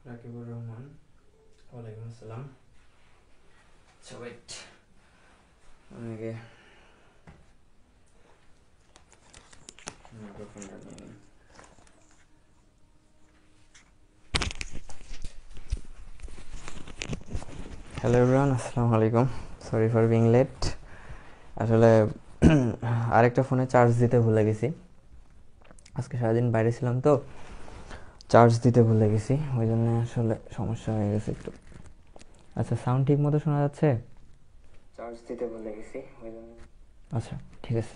রাকিবুর রহমান। ওয়ালাইকুম আসসালাম। আচ্ছা ওয়েট, আমি আগে মাইক্রোফোনটা নিয়ে নিই। হ্যালো এভরিওয়ান, আসসালামু আলাইকুম। Sorry for being late. আসলে আরেকটা ফোনে চার্জ দিতে ভুলে গেছি। আজকে সারাদিন বাইরে ছিলাম তো, চার্জ দিতে ভুলে গেছি, ওই জন্য আসলে সমস্যা হয়ে গেছে একটু। আচ্ছা, সাউন্ড ঠিক মতো শোনা যাচ্ছে? চার্জ দিতে ভুলে গেছি ওই জন্য। আচ্ছা ঠিক আছে।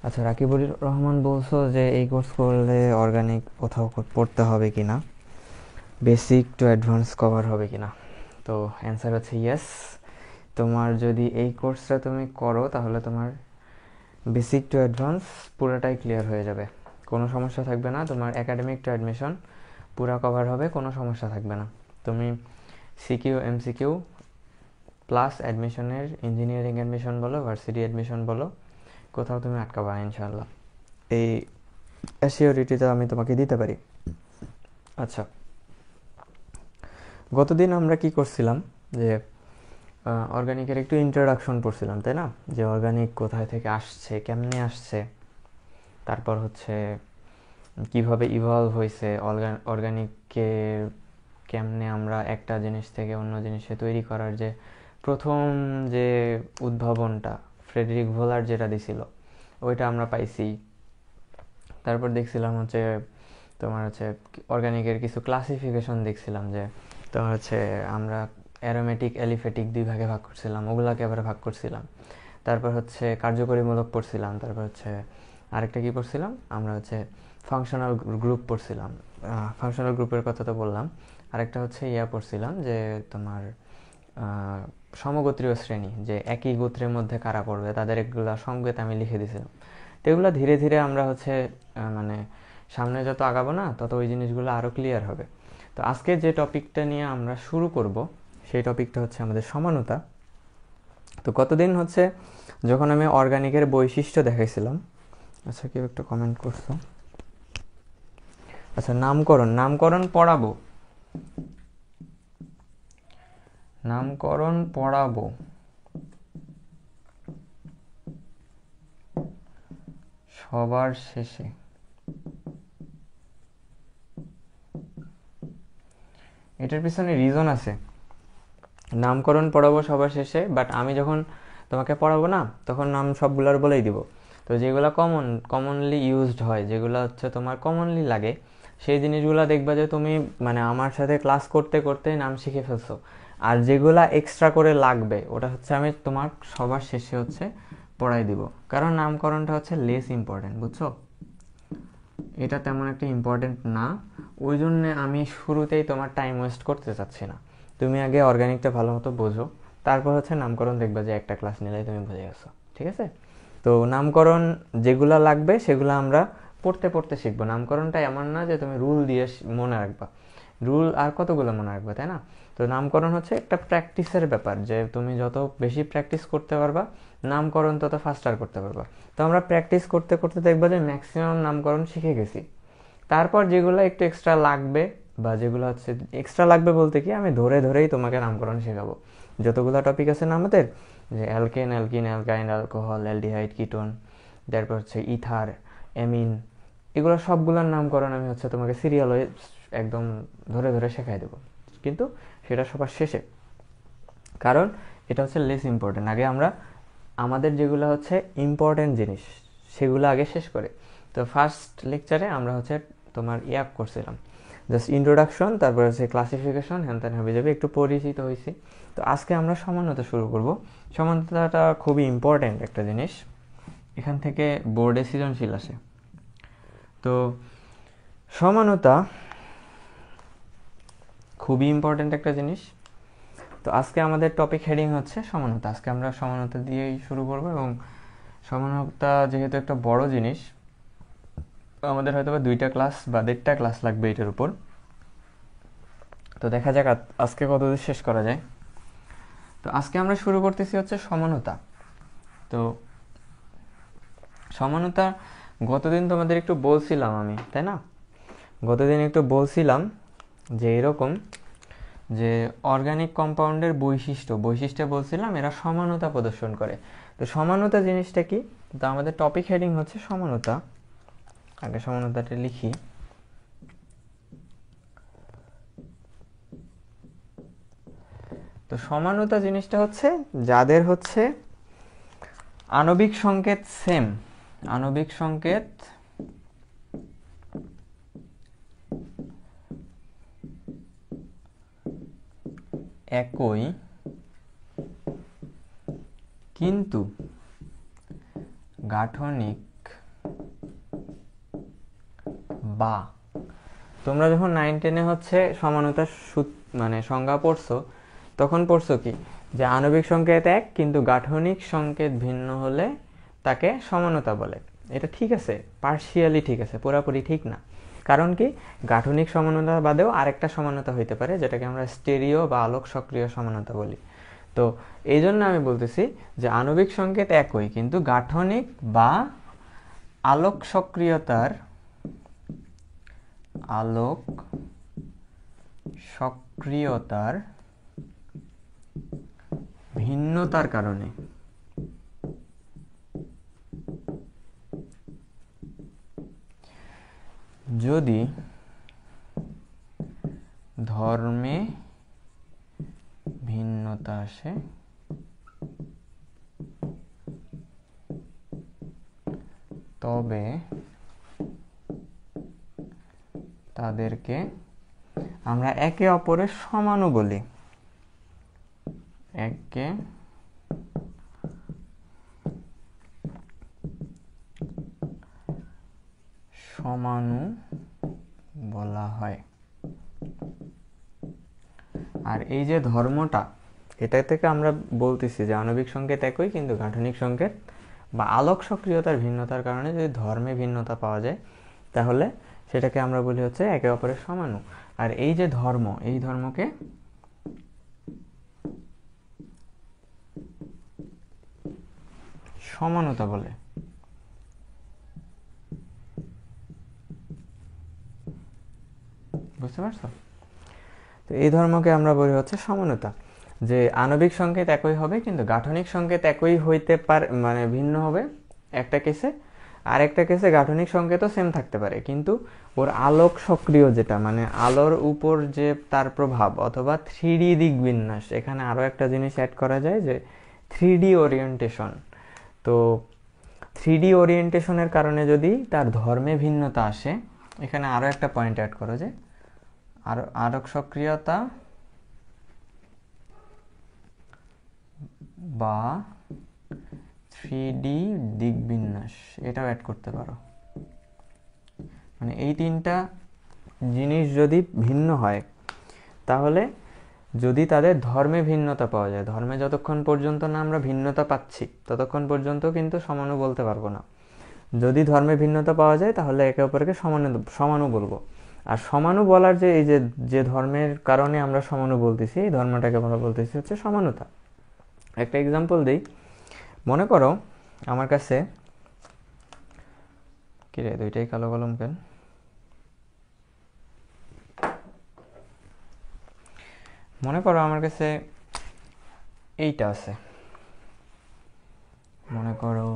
আচ্ছা, রাকিবুর রহমান বলছো যে এই কোর্স করলে অর্গানিক কোথাও পড়তে হবে কি না, বেসিক টু অ্যাডভান্স কভার হবে কি না? তো অ্যান্সার হচ্ছে ইয়েস। তোমার যদি এই কোর্সটা তুমি করো তাহলে তোমার বেসিক টু অ্যাডভান্স পুরোটাই ক্লিয়ার হয়ে যাবে, কোনো সমস্যা থাকবে না। তোমার একাডেমিক টু অ্যাডমিশন পুরো কভার হবে, কোনো সমস্যা থাকবে না। তুমি সিকিউ এমসিকিউ প্লাস অ্যাডমিশনের ইঞ্জিনিয়ারিং অ্যাডমিশন বলো, ভার্সিটি অ্যাডমিশন বলো, কোথাও তুমি আটকাবা না ইনশাআল্লাহ। এই অ্যাসিওরিটিটা আমি তোমাকে দিতে পারি। আচ্ছা, গতদিন আমরা কি করছিলাম যে অর্গানিকের একটু ইন্ট্রোডাকশন পড়ছিলাম, তাই না? যে অর্গানিক কোথায় থেকে আসছে, কেমনে আসছে, তারপর হচ্ছে কিভাবে ইভলভ হয়েছে, অর্গানিককে কেমনে আমরা একটা জিনিস থেকে অন্য জিনিসে তৈরি করার যে প্রথম যে উদ্ভাবনটা ফ্রেডরিক ভোলার যেটা দিছিল ওইটা আমরা পাইছি। তারপর দেখছিলাম হচ্ছে তোমার হচ্ছে অর্গানিকের কিছু ক্লাসিফিকেশন দেখছিলাম, যে তোমার হচ্ছে আমরা অ্যারোমেটিক অ্যালিফেটিক দুই ভাগে ভাগ করছিলাম, ওগুলাকে আবার ভাগ করছিলাম। তারপর হচ্ছে কার্যকরীমূলক পড়ছিলাম। তারপর হচ্ছে আরেকটা কি পড়ছিলাম আমরা, হচ্ছে ফাংশনাল গ্রুপ পড়ছিলাম। ফাংশনাল গ্রুপের কথা তো বললাম। আরেকটা হচ্ছে পড়ছিলাম যে তোমার সমগোত্রীয় শ্রেণী, যে একই গোত্রের মধ্যে কারা পড়বে তাদের এগুলা সংকেত আমি লিখে দিয়েছিলাম। তো এগুলো ধীরে ধীরে আমরা হচ্ছে মানে সামনে যত আগাবো না তত ওই জিনিসগুলো আরও ক্লিয়ার হবে। তো আজকে যে টপিকটা নিয়ে আমরা শুরু করব সেই টপিকটা হচ্ছে আমাদের সমানতা। তো কতদিন হচ্ছে যখন আমি অর্গানিকের বৈশিষ্ট্য দেখাইছিলাম, আচ্ছা কেউ একটা কমেন্ট করছো, আচ্ছা নামকরণ পড়াবো, নামকরণ পড়াবো সবার শেষে। এটার পিছনে রিজন আছে। নামকরণ পড়াবো সবার শেষে, বাট আমি যখন তোমাকে পড়াবো না তখন নাম সবগুলোর বলেই দিব। তো যেগুলো কমনলি ইউজড হয়, যেগুলো হচ্ছে তোমার কমনলি লাগে, সেই জিনিসগুলো দেখবা যে তুমি মানে আমার সাথে ক্লাস করতে করতে নাম শিখে ফেলছো। আর যেগুলা এক্সট্রা করে লাগবে ওটা হচ্ছে আমি তোমার সবার শেষে হচ্ছে পড়াই দিব, কারণ নামকরণটা হচ্ছে লেস ইম্পর্টেন্ট, বুঝছো? এটা তেমন একটা ইম্পর্টেন্ট না, ওই জন্যে আমি শুরুতেই তোমার টাইম ওয়েস্ট করতে চাচ্ছি না। তুমি আগে অর্গানিকটা ভালো মতো বোঝো, তারপর হচ্ছে নামকরণ দেখবা যে একটা ক্লাস নিলেই তুমি বুঝে গেছো, ঠিক আছে? তো নামকরণ যেগুলো লাগবে সেগুলো আমরা পড়তে পড়তে শিখবো। নামকরণটা এমন না যে তুমি রুল দিয়ে মনে রাখবা, রুল আর কতগুলো মনে রাখবা, তাই না? তো নামকরণ হচ্ছে একটা প্র্যাকটিসের ব্যাপার, যে তুমি যত বেশি প্র্যাকটিস করতে পারবা নামকরণ তত ফাস্টার করতে পারবা। তো আমরা প্র্যাকটিস করতে করতে দেখবো যে ম্যাক্সিমাম নামকরণ শিখে গেছি। তারপর যেগুলো একটু এক্সট্রা লাগবে, বা যেগুলো হচ্ছে এক্সট্রা লাগবে বলতে কি, আমি ধরে ধরেই তোমাকে নামকরণ শেখাবো। যতগুলো টপিক আছে না আমাদের, যে alkane, alkyne, অ্যালকাইন, alcohol, aldehyde, ketone, তারপর হচ্ছে ইথার, অ্যামিন, এগুলো সবগুলোর নামকরণ আমি হচ্ছে তোমাকে সিরিয়াল ওয়াইজ একদম ধরে ধরে শেখাই দেবো, কিন্তু সেটা সবার শেষে, কারণ এটা হচ্ছে লেস ইম্পর্টেন্ট। আগে আমরা আমাদের যেগুলো হচ্ছে ইম্পর্টেন্ট জিনিস সেগুলো আগে শেষ করে। তো ফার্স্ট লেকচারে আমরা হচ্ছে তোমার করছিলাম জাস্ট ইন্ট্রোডাকশন, তারপর হচ্ছে ক্লাসিফিকেশন, হ্যান ত্যান হবে যাবে, একটু পরিচিত হয়েছি। তো আজকে আমরা সমানতা শুরু করব। সমানতাটা খুবই ইম্পর্টেন্ট একটা জিনিস, এখান থেকে বোর্ডে সৃজনশীল আসে। তো সমানতা খুবই ইম্পর্টেন্ট একটা জিনিস। তো আজকে আমাদের টপিক হেডিং হচ্ছে সমানতা। আজকে আমরা সমানতা দিয়েই শুরু করব, এবং সমানতা যেহেতু একটা বড় জিনিস, আমাদের হয়তো বা 2টা ক্লাস বা 1.5টা ক্লাস লাগবে এটার উপর। তো দেখা যাক আজকে কত দূর শেষ করা যায়। তো আজকে আমরা শুরু করতেছি হচ্ছে সমানতা। তো সমানতা গতদিন তোমাদের একটু বলছিলাম আমি, তাই না? গতদিন একটু বলছিলাম যে এরকম যে অর্গানিক কম্পাউন্ডের বৈশিষ্ট্য বলছিলাম এরা সমানতা প্রদর্শন করে। তো সমানতা জিনিসটা কি? তো আমাদের টপিক হেডিং হচ্ছে সমানতা। আগে সমানতাটা লিখি। তো সমানতা জিনিসটা হচ্ছে যাদের হচ্ছে আণবিক সংকেত সেম, আণবিক সংকেত একই কিন্তু গাঠনিক বা, তোমরা যখন 9-10 হচ্ছে সমানতার মানে সংজ্ঞা পড়ছো তখন পড়ছো কি যে আণবিক সংকেত এক কিন্তু গাঠনিক সংকেত ভিন্ন হলে তাকে সমানতা বলে। এটা ঠিক আছে, পার্শিয়ালি ঠিক আছে, পুরোপুরি ঠিক না। কারণ কি, গাঠনিক সমানতা বাদেও আরেকটা সমানতা হইতে পারে যেটাকে আমরা স্টেরিও বা আলোক সক্রিয় সমানতা বলি। তো এই জন্য আমি বলতেছি যে আণবিক সংকেত একই কিন্তু গাঠনিক বা আলোক সক্রিয়তার ভিন্নতার কারণে যদি ধর্মে ভিন্নতা আসে তবে তাদেরকে আমরা একে অপরের সমানু বলি। একে সমানু বলা হয়। আর এই যে ধর্মটা, এটা থেকে আমরা বলতেছি যে আণবিক সংকেত একই কিন্তু গাঠনিক সংকেত বা আলোক সক্রিয়তার ভিন্নতার কারণে যদি ধর্মে ভিন্নতা পাওয়া যায় তাহলে সেটাকে আমরা বলি হচ্ছে একে অপরের সমানু। আর এই যে ধর্ম, এই ধর্মকে সমানতা বলে। বুঝতে পারছো? তো এই ধর্মকে আমরা বলি হচ্ছে সমানতা, যে আণবিক সংকেত একই হবে কিন্তু গাঠনিক সংকেত একই হইতে পারে, মানে ভিন্ন হবে একটা কেসে, আর একটা কেসে গাঠনিক সংকেতও সেম থাকতে পারে কিন্তু ওর আলোক সক্রিয় যেটা মানে আলোর উপর যে তার প্রভাব অথবা 3D দিক বিন্যাস, এখানে আরও একটা জিনিস অ্যাড করা যায় যে 3D ওরিয়েন্টেশন। তো 3D ওরিয়েন্টেশনের কারণে যদি তার ধর্মে ভিন্নতা আসে, এখানে আরও একটা পয়েন্ট অ্যাড করো যে আলোক সক্রিয়তা বা 3D দিক বিন্যাস, এটাও অ্যাড করতে পারো। মানে এই তিনটা জিনিস যদি ভিন্ন হয় তাহলে যদি তাদের ধর্মে ভিন্নতা পাওয়া যায়, ধর্মে যতক্ষণ পর্যন্ত না আমরা ভিন্নতা পাচ্ছি ততক্ষণ পর্যন্ত কিন্তু সমানু বলতে পারবো না। যদি ধর্মে ভিন্নতা পাওয়া যায় তাহলে একে অপরকে সমানু বলবো। আর সমানু বলার যে এই যে ধর্মের কারণে আমরা সমানু বলতেছি, এই ধর্মটাকে আমরা বলতেছি হচ্ছে সমানতা। একটা এক্সাম্পল দিই। মনে করো আমার কাছে, কিরে দুইটাই কালো কলম কেন? মনে করো আমার কাছে এইটা আছে, মনে করো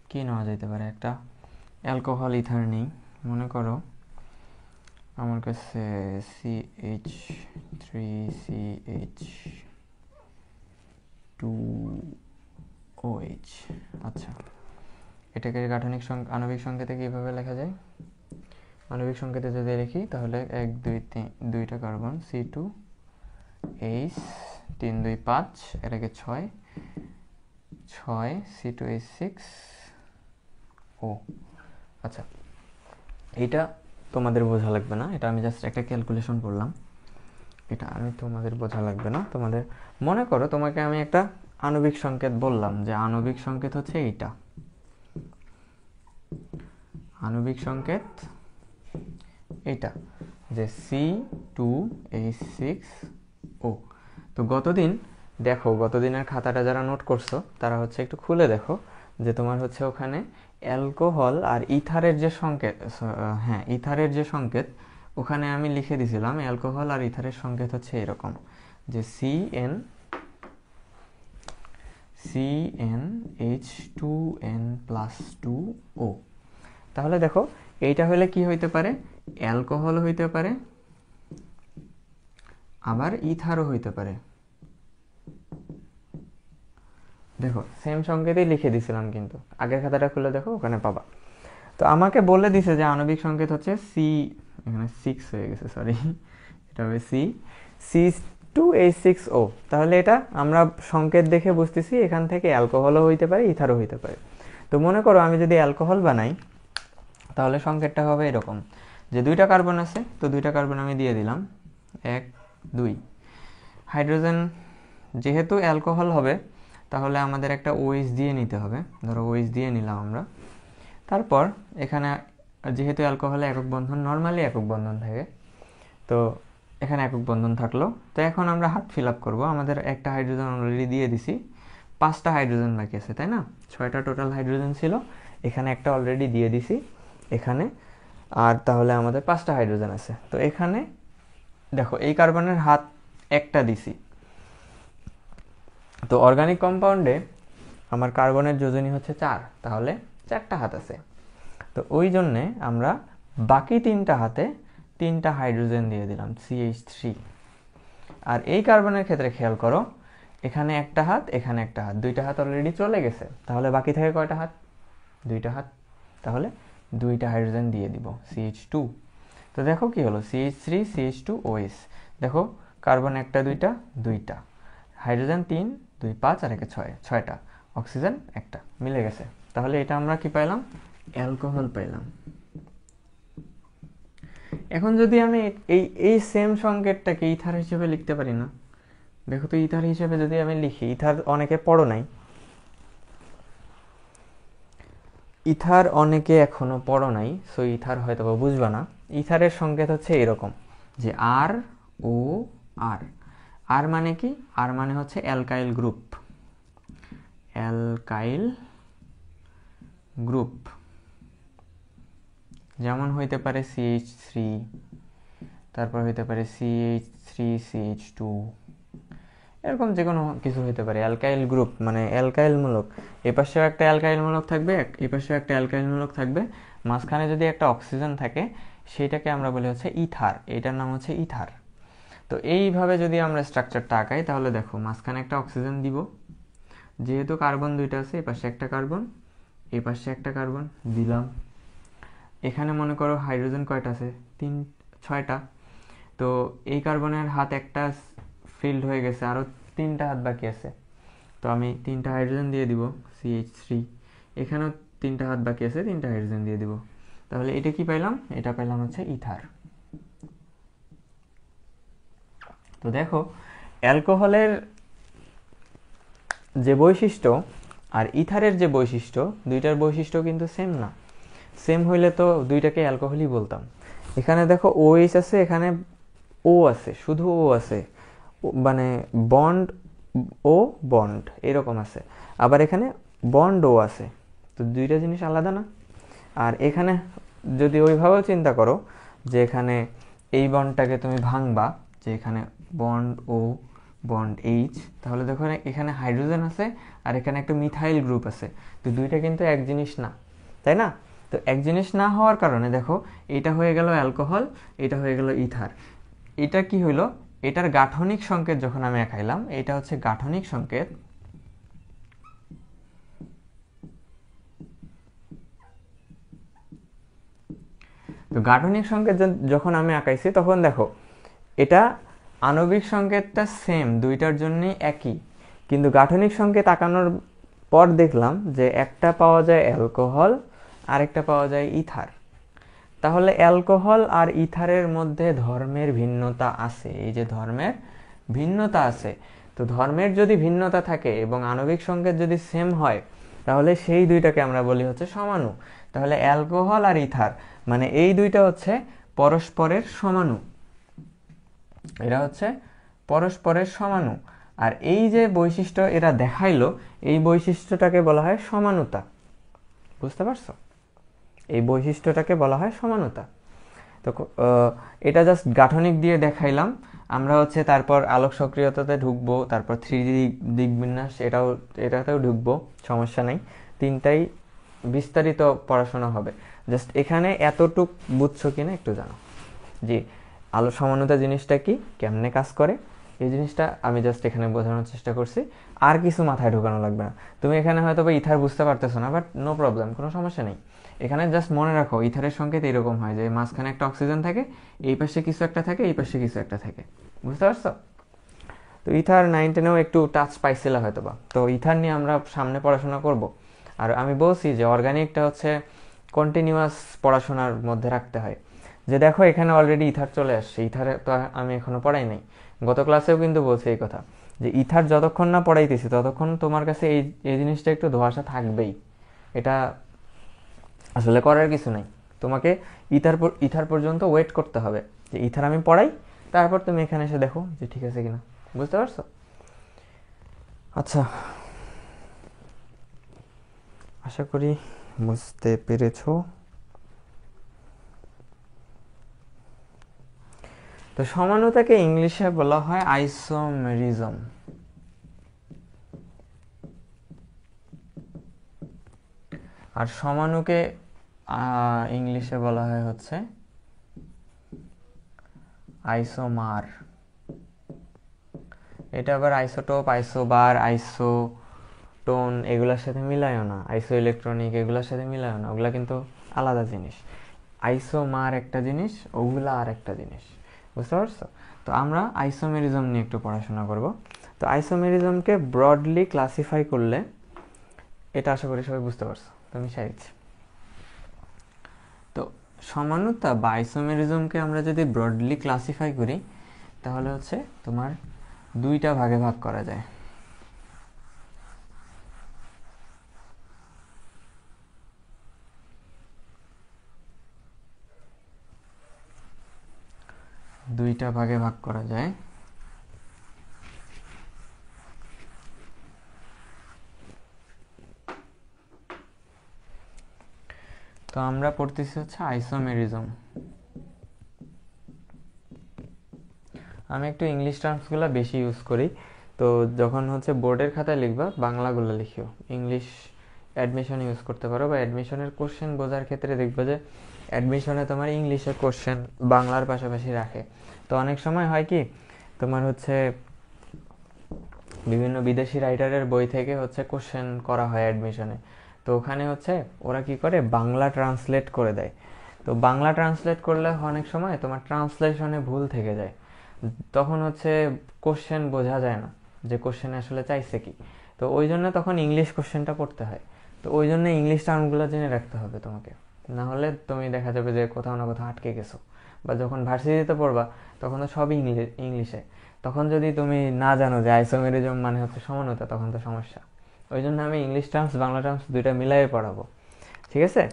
কি নেওয়া যেতে পারে, একটা অ্যালকোহল ইথার নেই। মনে করো আমার কাছে CH3CH2OH। আচ্ছা, এটাকে গাঠনিক আণবিক সংকেতে কীভাবে লেখা যায়? আণবিক সংকেতে যদি লিখি তাহলে 1 2 3 দুইটা কার্বন C2H 3 2 5, এটাকে 6 C2H6O। আচ্ছা, এটা তোমাদের বোঝা লাগবে না, এটা আমি জাস্ট একটা ক্যালকুলেশন করলাম, এটা আমি তোমাদের বোঝা লাগবে না। তোমাদের মনে করো তোমাকে আমি একটা আণবিক সংকেত বললাম যে আণবিক সংকেত হচ্ছে এইটা, আণবিক সংকেত এইটা যে C2H6O। তো গতদিনের খাতাটা যারা নোট করছো তারা হচ্ছে একটু খুলে দেখো যে তোমার হচ্ছে ওখানে অ্যালকোহল আর ইথারের যে সংকেত, ইথারের যে সংকেত ওখানে আমি লিখে দিছিলাম অ্যালকোহল আর ইথারের সংকেত হচ্ছে এরকম, যে CnH2n+2O। তাহলে দেখো এইটা হলে কি হইতে পারে, অ্যালকোহল হইতে পারে, আবার ইথারও হইতে পারে। দেখো সেম সংকেতই লিখে দিছিলাম, কিন্তু আগের খাতাটা খুলে দেখো, ওখানে পাবা। তো আমাকে বলে দিছে যে আণবিক সংকেত হচ্ছে এখানে 6 হয়ে গেছে, সরি, এটা হবে C2H6O। তাহলে এটা আমরা সংকেত দেখে বুঝতেছি এখান থেকে অ্যালকোহলও হইতে পারে, ইথারও হইতে পারে। তো মনে করো আমি যদি অ্যালকোহল বানাই, তাহলে সংকেতটা হবে এরকম, যে 2টা কার্বন আছে, তো 2টা কার্বন আমি দিয়ে দিলাম, 1 2। হাইড্রোজেন যেহেতু অ্যালকোহল হবে, তাহলে আমাদের একটা OH দিয়ে নিতে হবে, ধরো OH দিয়ে নিলাম আমরা। তারপর এখানে যেহেতু অ্যালকোহলে একক বন্ধন, নর্মালি একক বন্ধন থাকে, তো এখানে একক বন্ধন থাকলো। তো এখন আমরা হাত ফিল আপ করবো, আমাদের একটা হাইড্রোজেন অলরেডি দিয়ে দিছি, 5টা হাইড্রোজেন বাকি আছে, তাই না? 6টা টোটাল হাইড্রোজেন ছিল, এখানে একটা অলরেডি দিয়ে দিছি এখানে, আর তাহলে আমাদের 5টা হাইড্রোজেন আছে। তো এখানে দেখো এই কার্বনের হাত একটা দিছি, তো অর্গানিক কম্পাউন্ডে আমার কার্বনের যোজনী হচ্ছে 4, তাহলে 4টা হাত আছে। তো ওই জন্যে আমরা বাকি 3টা হাতে 3টা হাইড্রোজেন দিয়ে দিলাম, CH3। আর এই কার্বনের ক্ষেত্রে খেয়াল করো, এখানে একটা হাত, এখানে একটা হাত, 2টা হাত অলরেডি চলে গেছে, তাহলে বাকি থাকে কয়টা হাত? 2টা হাত। তাহলে 2টা হাইড্রোজেন দিয়ে দিব, CH2। তো দেখো কি হলো, CH3 CH2OH। দেখো কার্বন একটা, 2টা, হাইড্রোজেন 3 2 5 আর 1 6, 6টা, অক্সিজেন একটা, মিলে গেছে। তাহলে এটা আমরা কি পাইলাম? অ্যালকোহল পাইলাম। এখন যদি আমি এই সেম সংকেতটাকে ইথার হিসেবে লিখতে পারি না? দেখো তো ইথার হিসেবে যদি আমি লিখি, ইথার অনেকে পড়ো নাই, ইথার অনেকে এখনো পড়ো নাই, সো ইথার হয়তো বুঝবা না। ইথারের সংকেত হচ্ছে এরকম, যে ROR। আর মানে কি? আর মানে হচ্ছে অ্যালকাইল গ্রুপ, অ্যালকাইল গ্রুপ। যেমন হইতে পারে CH3, তারপর হইতে পারে CH3CH2, এরকম যে কোনো কিছু হইতে পারে। অ্যালকাইল গ্রুপ মানে অ্যালকাইল মূলক, এপাশেও একটা অ্যালকাইল মূলক থাকবে, এপাশেও একটা অ্যালকাইল মূলক থাকবে, মাঝখানে যদি একটা অক্সিজেন থাকে, সেটাকে আমরা বলি হচ্ছে ইথার, এটার নাম হচ্ছে ইথার। তো এইভাবে যদি আমরা স্ট্রাকচারটা আঁকাই, তাহলে দেখো মাঝখানে একটা অক্সিজেন দিব, যেহেতু কার্বন 2টা আছে, এপাশে একটা কার্বন, এপাশে একটা কার্বন দিলাম। এখানে মনে করো হাইড্রোজেন কয়টা আছে? 6টা। তো এই কার্বনের হাত একটা ফিল্ড হয়ে গেছে, আরও 3টা হাত বাকি আছে, তো আমি 3টা হাইড্রোজেন দিয়ে দিব, CH3। এখানেও 3টা হাত বাকি আছে, 3টা হাইড্রোজেন দিয়ে দিব। তাহলে এটা কি পাইলাম? এটা পাইলাম হচ্ছে ইথার। তো দেখো অ্যালকোহলের যে বৈশিষ্ট্য আর ইথারের যে বৈশিষ্ট্য, দুইটার বৈশিষ্ট্য কিন্তু সেম না। সেম হইলে তো দুইটাকে অ্যালকোহলই বলতাম। এখানে দেখো OH আছে, এখানে O আছে, শুধু O আছে, মানে বন্ড ও বন্ড এরকম আছে, আবার এখানে বন্ড ও আছে, তো দুইটা জিনিস আলাদা না? আর এখানে যদি ওইভাবেও চিন্তা করো, যে এখানে এই বন্ডটাকে তুমি ভাঙবা, যে এখানে বন্ড ও বন্ড H, তাহলে দেখো এখানে হাইড্রোজেন আছে আর এখানে একটা মিথাইল গ্রুপ আছে, তো দুইটা কিন্তু এক জিনিস না, তাই না? তো এক জিনিস না হওয়ার কারণে দেখো এটা হয়ে গেল অ্যালকোহল, এটা হয়ে গেল ইথার। এটা কি হইলো? এটার গাঠনিক সংকেত যখন আমি আঁকাইলাম, এটা হচ্ছে গাঠনিক সংকেত, তো গাঠনিক সংকেত যখন আমি আঁকাইছি, তখন দেখো এটা আণবিক সংকেতটা সেম, দুইটার জন্যই একই, কিন্তু গাঠনিক সংকেত আঁকানোর পর দেখলাম যে একটা পাওয়া যায় অ্যালকোহল, আরেকটা পাওয়া যায় ইথার। তাহলে অ্যালকোহল আর ইথারের মধ্যে ধর্মের ভিন্নতা আছে, এই যে ধর্মের ভিন্নতা আছে, তো ধর্মের যদি ভিন্নতা থাকে এবং আণবিক সংকেত যদি সেম হয়, তাহলে সেই দুইটাকে আমরা বলি হচ্ছে সমাণু। তাহলে অ্যালকোহল আর ইথার মানে এই দুইটা হচ্ছে পরস্পরের সমাণু, এরা হচ্ছে পরস্পরের সমাণু। আর এই যে বৈশিষ্ট্য এরা দেখাইলো, এই বৈশিষ্ট্যটাকে বলা হয় সমানুতা। বুঝতে পারছো? এই বৈশিষ্ট্যটাকে বলা হয় সমানুতা। তো এটা জাস্ট গাঠনিক দিয়ে দেখাইলাম। আমরা হচ্ছে তারপর আলোক সক্রিয়তাতে ঢুকবো, তারপর 3D দিকবিন্যাস এটাতেও ঢুকবো, সমস্যা নেই। তিনটাই বিস্তারিত পড়াশোনা হবে। জাস্ট এখানে এতটুক বুঝছো কিনা একটু জানো, যে আলো সমানুতা জিনিসটা কি, কেমনে কাজ করে, এই জিনিসটা আমি জাস্ট এখানে বোঝানোর চেষ্টা করছি। আর কিছু মাথায় ঢোকানো লাগবে না। তুমি এখানে হয়তো বা ইথার বুঝতে পারতেছো না, বাট নো প্রবলেম, কোনো সমস্যা নেই। এখানে জাস্ট মনে রাখো ইথারের সংকেত এরকম হয় যে মাঝখানে একটা অক্সিজেন থাকে, এই পাশে কিছু একটা থাকে, এই পাশে কিছু একটা থাকে, বুঝতে পারছো? তো ইথার 9-10-এও একটু টাচ পাইছিল হয়তো বা। তো ইথার নিয়ে আমরা সামনে পড়াশোনা করব। আর আমি বলছি যে অর্গানিকটা হচ্ছে কন্টিনিউয়াস পড়াশোনার মধ্যে রাখতে হয়। যে দেখো এখানে অলরেডি ইথার চলে আসছে, ইথারে তো আমি এখনো পড়াই নাই। গত ক্লাসেও কিন্তু বলছি এই কথা, যে ইথার যতক্ষণ না পড়াইতেছি ততক্ষণ তোমার কাছে এই জিনিসটা একটু ধোঁয়াশা থাকবেই। এটা আসলে করার কিছু নাই, তোমাকে ইথার পর্যন্ত ওয়েট করতে হবে, যে ইথার আমি পড়াই, তারপর তুমি এখানে এসে দেখো যে ঠিক আছে কিনা, বুঝতে পারছো? আচ্ছা, আশা করি বুঝতে পেরেছো। তো সমানুতাকে ইংলিশে বলা হয় আইসোমেরিজম। আর সমানুকে ইংলিশে বলা হয় হচ্ছে আইসোমার। এটা আবার আইসোটোপ, আইসোবার, আইসোটোন এগুলোর সাথে মিলায়ও না, আইসো ইলেকট্রনিক এগুলোর সাথে মিলায়ও না, ওগুলা কিন্তু আলাদা জিনিস। আইসোমার একটা জিনিস, ওগুলা আর একটা জিনিস, বুঝতে পারছো? তো আমরা আইসোমেরিজম নিয়ে একটু পড়াশোনা করব। তো আইসোমেরিজমকে ব্রডলি ক্লাসিফাই করলে, এটা আশা করি সবাই বুঝতে পারছো, তো আমি সাইছি। তো সমানুতা বা আইসোমেরিজমকে আমরা যদি ব্রডলি ক্লাসিফাই করি, তাহলে হচ্ছে তোমার দুইটা ভাগে ভাগ করা যায়। দুইটা ভাগে ভাগ করা যায়। তো আমরা পড়তেছি হচ্ছে আইসোমেরিজম। আমি একটু ইংলিশ টার্মসগুলো বেশি ইউজ করি, তো যখন হচ্ছে বোর্ডের খাতায় লিখবা বাংলাগুলো লিখিও, ইংলিশ অ্যাডমিশন ইউজ করতে পারো, বা অ্যাডমিশনের কোশ্চেন বোঝার ক্ষেত্রে দেখবে যে অ্যাডমিশনে তোমার ইংলিশের কোশ্চেন বাংলার পাশাপাশি রাখে। তো অনেক সময় হয় কি, তোমার হচ্ছে বিভিন্ন বিদেশি রাইটারের বই থেকে হচ্ছে কোশ্চেন করা হয় অ্যাডমিশনে, তো ওখানে হচ্ছে ওরা কি করে বাংলা ট্রান্সলেট করে দেয়। তো বাংলা ট্রান্সলেট করলে অনেক সময় তোমার ট্রান্সলেশনে ভুল থেকে যায়, তখন হচ্ছে কোশ্চেন বোঝা যায় না যে কোশ্চেনে আসলে চাইছে কি। তো ওই জন্য তখন ইংলিশ কোশ্চেনটা পড়তে হয়। তো ওই জন্য ইংলিশ টার্মগুলো জেনে রাখতে হবে তোমাকে, না হলে তুমি দেখা যাবে যে কোথাও না কোথাও আটকে গেছো। বা যখন ভার্সিটিতে পড়বা তখন তো সবই ইংলিশে, তখন যদি তুমি না জানো যে আইসোমেরিজম মানে হচ্ছে সমানতা, তখন তো সমস্যা। ওই জন্য আমি ইংলিশ টার্মস বাংলা টার্মস দুইটা মিলাই পড়াবো, ঠিক আছে?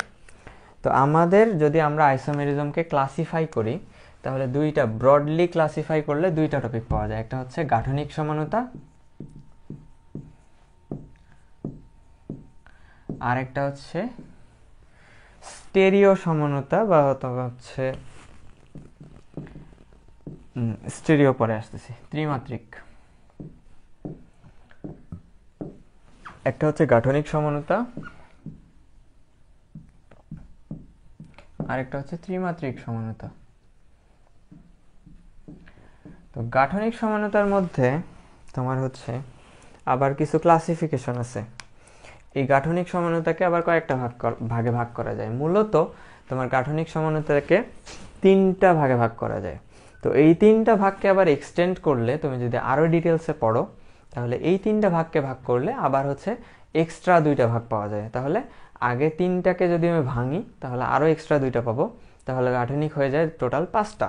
তো আমাদের যদি আমরা আইসোমেরিজমকে ক্লাসিফাই করি, তাহলে দুইটা ব্রডলি ক্লাসিফাই করলে দুইটা টপিক পাওয়া যায়। একটা হচ্ছে গাঠনিক সমানুতা, আর একটা হচ্ছে স্টেরিও সমানুতা, বা হচ্ছে স্টেরিও পরে আসতেছি, ত্রিমাত্রিক। একটা হচ্ছে গাঠনিক সমানুতা, আর একটা হচ্ছে ত্রিমাত্রিক সমানুতা। তো গাঠনিক সমানুতার মধ্যে তোমার হচ্ছে আবার কিছু ক্লাসিফিকেশন আছে। এই গাঠনিক সমানুতাকে আবার কয়েকটা ভাগে ভাগ করা যায়। মূলত তোমার গাঠনিক সমানুতাকে তিনটা ভাগে ভাগ করা যায়। তো এই তিনটা ভাগকে আবার এক্সটেন্ড করলে, তুমি যদি আরও ডিটেলসে পড়ো, তাহলে এই তিনটা ভাগকে ভাগ করলে আবার হচ্ছে এক্সট্রা দুইটা ভাগ পাওয়া যায়। তাহলে আগে তিনটাকে যদি আমি ভাঙি, তাহলে আরও এক্সট্রা দুইটা পাবো, তাহলে গাঠনিক হয়ে যায় টোটাল 5টা।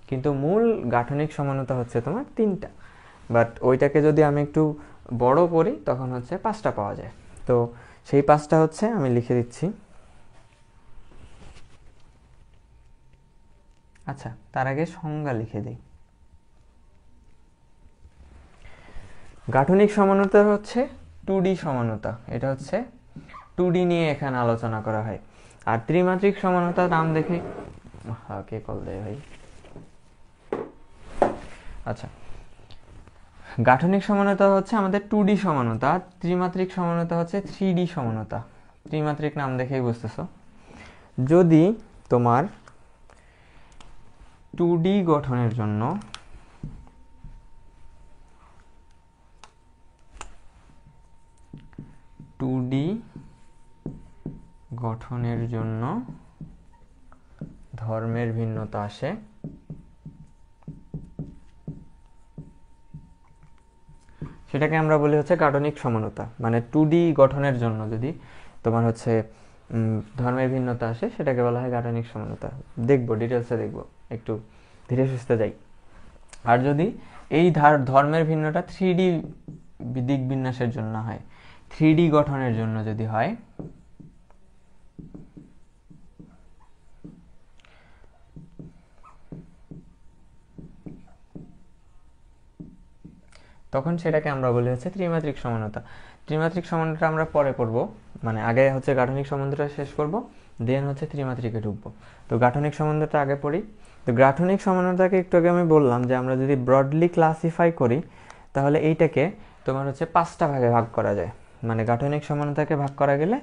কিন্তু মূল গাঠনিক সমানুতা হচ্ছে তোমার 3টা, বাট ওইটাকে যদি আমি একটু বড় করি তখন হচ্ছে 5টা পাওয়া যায়। তো সেই 5টা হচ্ছে, আমি লিখে দিচ্ছি। আচ্ছা, তার আগে সংজ্ঞা লিখে দিই। গাঠনিক সমানুতা হচ্ছে 2D সমানুতা, এটা হচ্ছে 2D নিয়ে এখানে আলোচনা করা হয়। আর ত্রিমাত্রিক সমানুতার নাম দেখে হ্যাঁ, কে কল দেয় ভাই? আচ্ছা, গাঠনিক সমানতা হচ্ছে আমাদের 2D সমানতা, ত্রিমাত্রিক সমানতা হচ্ছে 3D সমানতা। ত্রিমাত্রিক নাম দেখেই বুঝতেছো। যদি তোমার 2D গঠনের জন্য ধর্মের ভিন্নতা আসে, সেটাকে আমরা বলি হচ্ছে গাঠনিক সমানতা। মানে 2D গঠনের জন্য যদি তোমার হচ্ছে ধর্মের ভিন্নতা আসে, সেটাকে বলা হয় গাঠনিক সমানতা। দেখবো, ডিটেলসে দেখবো, একটু ধীরে সুস্থে যাই। আর যদি এই ধর্মের ভিন্নতা 3D দিক বিন্যাসের জন্য হয়, 3D গঠনের জন্য যদি হয়, তখন সেটাকে আমরা বলি হচ্ছে ত্রিমাত্রিক সমানতা। ত্রিমাত্রিক সমানতা আমরা পরে করব, মানে আগে হচ্ছে গাঠনিক সম্বন্ধটা শেষ করব, দেন হচ্ছে ত্রিমাত্রিকে ঢুকবো। তো গাঠনিক সম্বন্ধটা আগে পড়ি। তো গাঠনিক সমানতাকে একটু আগে আমি বললাম যে আমরা যদি ব্রডলি ক্লাসিফাই করি, তাহলে এইটাকে তোমার হচ্ছে 5টা ভাগে ভাগ করা যায়। মানে গাঠনিক সমানতাকে ভাগ করা গেলে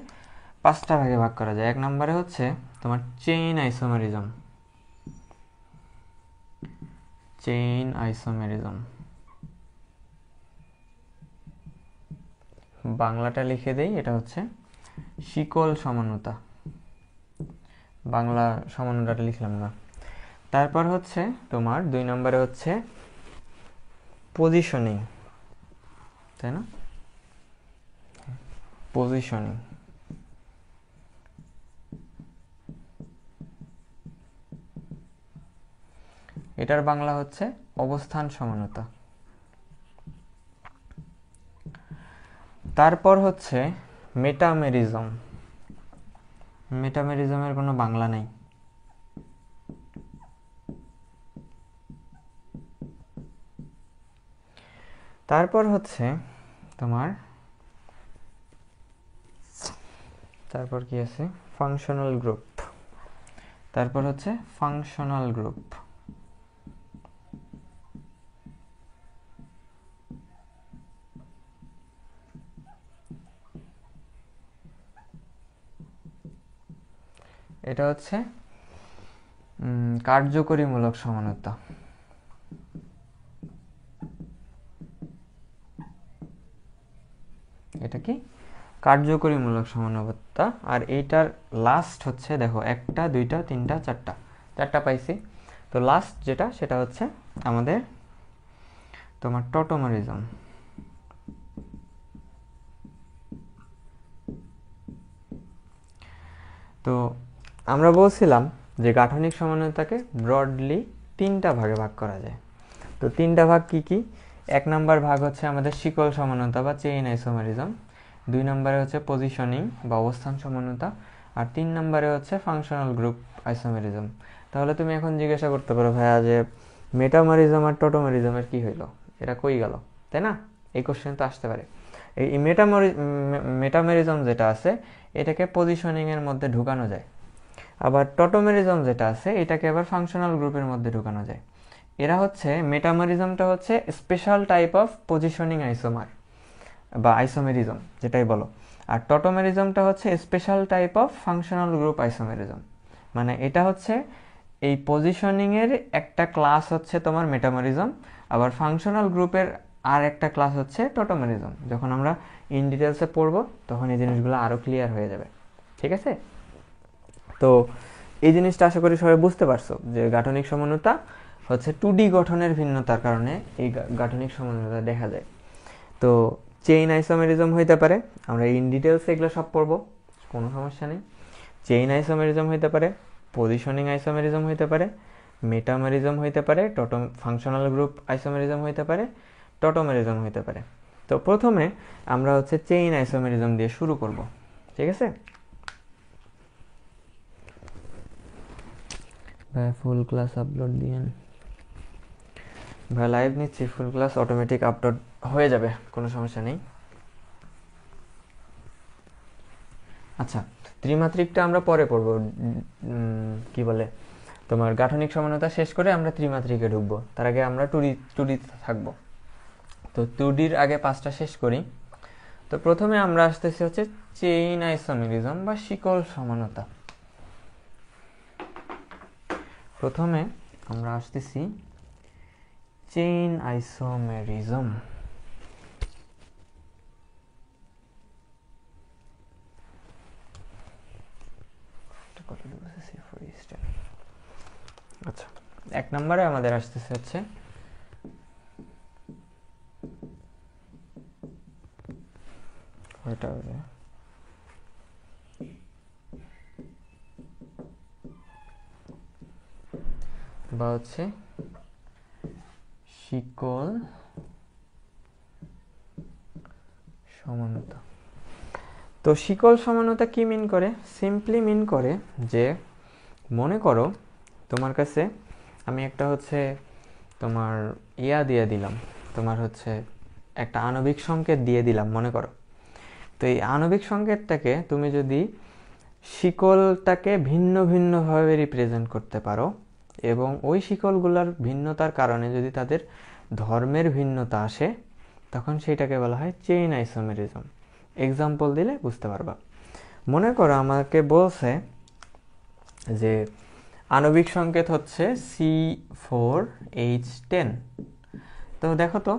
5টা ভাগে ভাগ করা যায়। 1 নম্বরে হচ্ছে তোমার চেইন আইসোমেরিজম। বাংলাটা লিখে দেই, এটা হচ্ছে শিকল সমানতা। বাংলা সমানতাটা লিখলাম না। তারপর হচ্ছে তোমার 2 নম্বরে হচ্ছে পজিশনিং, তাই না? পজিশনিং। এটার বাংলা হচ্ছে অবস্থান সমানতা। তারপর হচ্ছে মেটামেরিজম। মেটামেরিজমের কোনো বাংলা নেই। তারপর হচ্ছে তোমার কি আছে? Functional group. তারপর হচ্ছে ফাংশনাল গ্রুপ। এটা হচ্ছে কার্যকরীমূলক সমানতা। এটা কি? কার্যকরীমূলক সমানুপাতটা। আর এইটার লাস্ট হচ্ছে, দেখো 1টা 2টা 3টা 4টা পাইছি। তো লাস্ট যেটা, সেটা হচ্ছে আমাদের তোমার টটোমারিজম। তো আমরা বলছিলাম যে গাঠনিক সমানতাকে ব্রডলি 3টা ভাগে ভাগ করা যায়। তো 3টা ভাগ কি কি? 1 নম্বর ভাগ হচ্ছে আমাদের শিকল সমানতা বা চেইন আইসোমেরিজম। 2 নম্বরে হচ্ছে পজিশনিং বা অবস্থান সমানতা। আর 3 নম্বরে হচ্ছে ফাংশনাল গ্রুপ আইসোমেরিজম। তাহলে তুমি এখন জিজ্ঞাসা করতে পারো, ভাইয়া যে মেটামেরিজম আর টটোমেরিজমের কি হইলো, এটা কই গেল, তাই না? এই কোশ্চেন তো আসতে পারে। এই মেটামেরিজম যেটা আছে, এটাকে পজিশনিংয়ের মধ্যে ঢুকানো যায়। আবার টটোমেরিজম যেটা আছে, এটাকে আবার ফাংশনাল গ্রুপের মধ্যে ঢুকানো যায়। এরা হচ্ছে, মেটামেরিজমটা হচ্ছে special type of positioning isomer বা আইসোমেরিজম, যেটাই বলো। আর টটোমেরিজমটা হচ্ছে special type of functional group isomerism. মানে এটা হচ্ছে এই পজিশনিংয়ের একটা ক্লাস হচ্ছে তোমার মেটামেরিজম, আবার ফাংশনাল গ্রুপের আর একটা ক্লাস হচ্ছে টটোমেরিজম। যখন আমরা ইন ডিটেলসে পড়বো, তখন এই জিনিসগুলো আরও ক্লিয়ার হয়ে যাবে। ঠিক আছে? তো এই জিনিসটা আশা করি সবাই বুঝতে পারছো যে গাঠনিক সমানতা হচ্ছে 2D গঠনের ভিন্নতার কারণে এই গাঠনিক সমানতা দেখা যায়। তো চেইন আইসোমেরিজম হইতে পারে, আমরা ইন ডিটেলস এগুলো সব পড়বো, কোনো সমস্যা নেই। চেইন আইসোমেরিজম হইতে পারে, পজিশনিং আইসোমেরিজম হইতে পারে, মেটামেরিজম হইতে পারে, ফাংশনাল গ্রুপ আইসোমেরিজম হইতে পারে, টটোমেরিজম হইতে পারে। তো প্রথমে আমরা হচ্ছে চেইন আইসোমেরিজম দিয়ে শুরু করব। ঠিক আছে? ভাই ফুল ক্লাস আপলোড দিয়েন। ভাই লাইভ নিচ্ছি, ফুল ক্লাস অটোমেটিক আপলোড হয়ে যাবে, কোনো সমস্যা নেই। আচ্ছা, ত্রিমাত্রিকটা আমরা পরে পড়ব। কি বলে, তোমার গাঠনিক সমানতা শেষ করে আমরা ত্রিমাত্রিকে ঢুকবো, তার আগে আমরা টুডিতে থাকবো। তো 2Dর আগে 5টা শেষ করি। তো প্রথমে আমরা আসতেছি হচ্ছে চেইন আইসোমেরিজম বা শিকল সমানতা। প্রথমে আমরা আসতেছি চেইন আইসোমেরিজম। আচ্ছা, 1 নম্বরে আমাদের আসতেছে হচ্ছে বা হচ্ছে শিকল সমানতা। তো শিকল সমানতা কি মিন করে? সিম্পলি মিন করে যে মনে করো তোমার কাছে আমি একটা হচ্ছে তোমার দিয়ে দিলাম, তোমার হচ্ছে একটা আণবিক সংকেত দিয়ে দিলাম মনে করো। তো এই আণবিক সংকেতটাকে তুমি যদি শিকলটাকে ভিন্ন ভিন্নভাবে রিপ্রেজেন্ট করতে পারো এবং ওই শিকলগুলোর ভিন্নতার কারণে যদি তাদের ধর্মের ভিন্নতা আসে, তখন সেইটাকে বলা হয় চেইন আইসোমেরিজম। এক্সাম্পল দিলে বুঝতে পারবা। মনে করো আমাকে বলছে যে আণবিক সংকেত হচ্ছে C4H10। তো দেখো তো,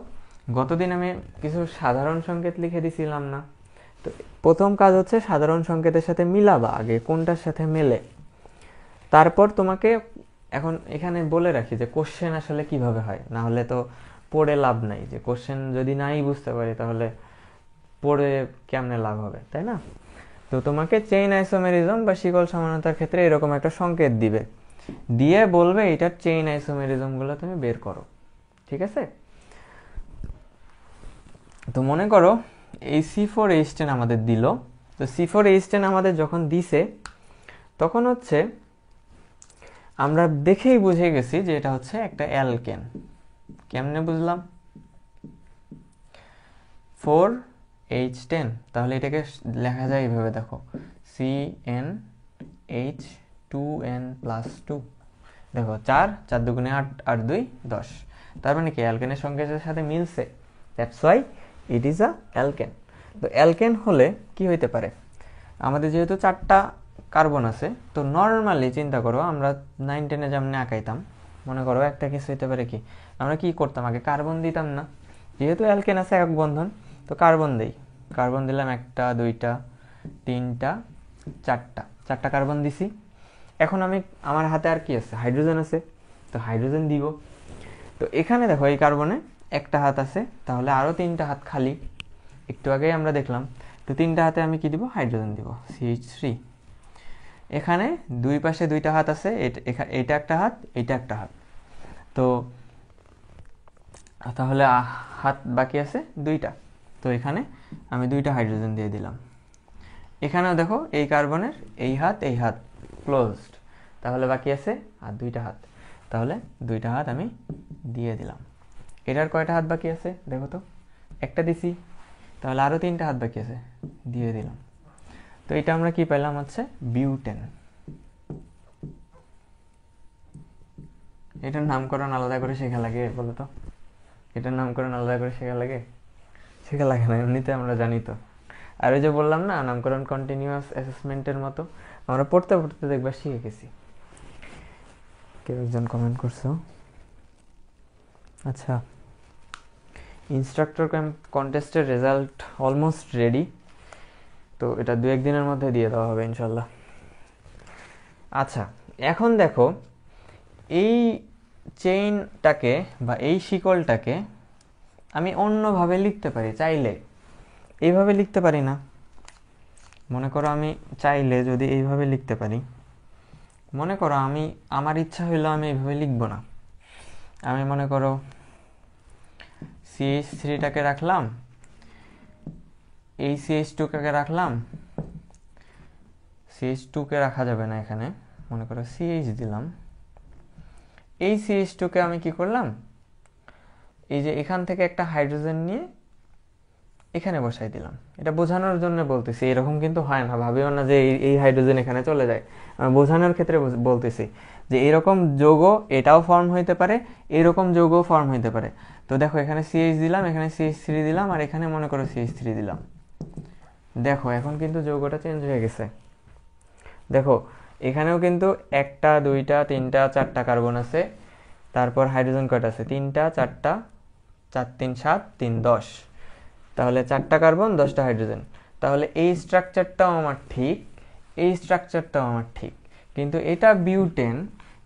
গতদিন আমি কিছু সাধারণ সংকেত লিখে দিছিলাম না? তো প্রথম কাজ হচ্ছে সাধারণ সংকেতের সাথে মিলাবা আগে কোনটার সাথে মেলে। তারপর তোমাকে এখন এখানে বলে রাখি যে কোশ্চেন আসলে কিভাবে হয়, না হলে তো পড়ে লাভ নাই। যে কোশ্চেন যদি নাই বুঝতে পারি তাহলে পড়ে কেমনে লাভ হবে, তাই না? তো তোমাকে চেইন আইসোমেরিজম বা শিকল সমানতার ক্ষেত্রে এরকম একটা সংকেত দিবে, দিয়ে বলবে এটার চেইন আইসোমেরিজম গুলো তুমি বের করো। ঠিক আছে? তো মনে করো এই C4H10 আমাদের দিল। তো C4H10 আমাদের যখন দিছে তখন হচ্ছে আমরা দেখেই বুঝে গেছি যে এটা হচ্ছে একটা অ্যালকেন। কেমনে বুঝলাম? 4H10, তাহলে এটাকে লেখা যায় এইভাবে, দেখো CnH2n+2। দেখো 4 4 দুগুণে 8, 8 2 10। তার মানে কি অ্যালকেনের সংকেতের সাথে মিলছে, that's why it is a alkane. তো অ্যালকেন হলে কি হইতে পারে? আমাদের যেহেতু 4টা কার্বন আছে, তো নর্মালি চিন্তা করো আমরা 9 10-এ যেমনি আঁকাইতাম, মনে করো একটা কিছু হইতে পারে কি, আমরা কি করতাম আগে কার্বন দিতাম না? যেহেতু অ্যালকেন আছে এক বন্ধন, তো কার্বন দেই। কার্বন দিলাম 1টা 2টা 3টা 4টা কার্বন দিছি। এখন আমার হাতে আর কি আছে? হাইড্রোজেন আছে, তো হাইড্রোজেন দিব। তো এখানে দেখো এই কার্বনে একটা হাত আছে, তাহলে আরো 3টা হাত খালি। একটু আগেই আমরা দেখলাম। তো 3টা হাতে আমি কি দিব? হাইড্রোজেন দিব, CH3। এখানে দুই পাশে 2টা হাত আছে, এটা একটা হাত, এটা একটা হাত। তো তাহলে হাত বাকি আছে 2টা। তো এখানে আমি 2টা হাইড্রোজেন দিয়ে দিলাম। এখানেও দেখো এই কার্বনের এই হাত ক্লোজড, তাহলে বাকি আছে আর 2টা হাত। তাহলে 2টা হাত আমি দিয়ে দিলাম। এটার কয়টা হাত বাকি আছে দেখো তো? একটা দিছি, তাহলে আরো 3টা হাত বাকি আছে, দিয়ে দিলাম। তো এটা আমরা কি পেলাম? হচ্ছে বিউটেন। এটার নামকরণ আলাদা করে শেখা লাগে বলো তো? এটার নামকরণ আলাদা করে শেখা লাগে? শেখা লাগে না, এমনিতে আমরা জানি তো। আর ওই যে বললাম না, নামকরণ কন্টিনিউয়াস অ্যাসেসমেন্টের মতো, আমরা পড়তে পড়তে দেখবা শিখে গেছি। কেউ একজন কমেন্ট করছো। আচ্ছা, ইনস্ট্রাক্টর কন্টেস্টের রেজাল্ট অলমোস্ট রেডি, তো এটা 2-1 দিনের মধ্যে দিয়ে দেওয়া হবে ইনশাল্লাহ। আচ্ছা, এখন দেখো এই চেইনটাকে বা এই শিকলটাকে আমি অন্যভাবে লিখতে পারি চাইলে, এইভাবে লিখতে পারি না। মনে করো আমি চাইলে যদি এইভাবে লিখতে পারি, মনে করো আমার ইচ্ছা হইলো আমি এইভাবে লিখব না। আমি মনে করো CH3টাকে রাখলাম, এই CH2কে রাখলাম, CH2কে রাখা যাবে না এখানে, মনে করো CH দিলাম। এই CH2কে আমি কি করলাম? এই যে এখান থেকে একটা হাইড্রোজেন নিয়ে এখানে বসাই দিলাম। এটা বোঝানোর জন্য বলতেছি, এরকম কিন্তু হয় না, ভাবিও না যে এই হাইড্রোজেন এখানে চলে যায়। আমি বোঝানোর ক্ষেত্রে বলতেছি যে এরকম যৌগ এটাও ফর্ম হইতে পারে, এরকম যৌগও ফর্ম হইতে পারে। তো দেখো এখানে CH দিলাম, এখানে CH3 দিলাম, আর এখানে মনে করো CH3 দিলাম। দেখো এখন কিন্তু যৌগটা চেঞ্জ হয়ে গেছে। দেখো এখানেও কিন্তু 1টা 2টা 3টা 4টা কার্বন আছে, তারপর হাইড্রোজেন কয়টা আছে, 3টা 4টা, 4 3 7 3 10, তাহলে 4টা কার্বন 10টা হাইড্রোজেন। তাহলে এই স্ট্রাকচারটাও আমার ঠিক, এই স্ট্রাকচারটাও আমার ঠিক, কিন্তু এটা বিউটেন,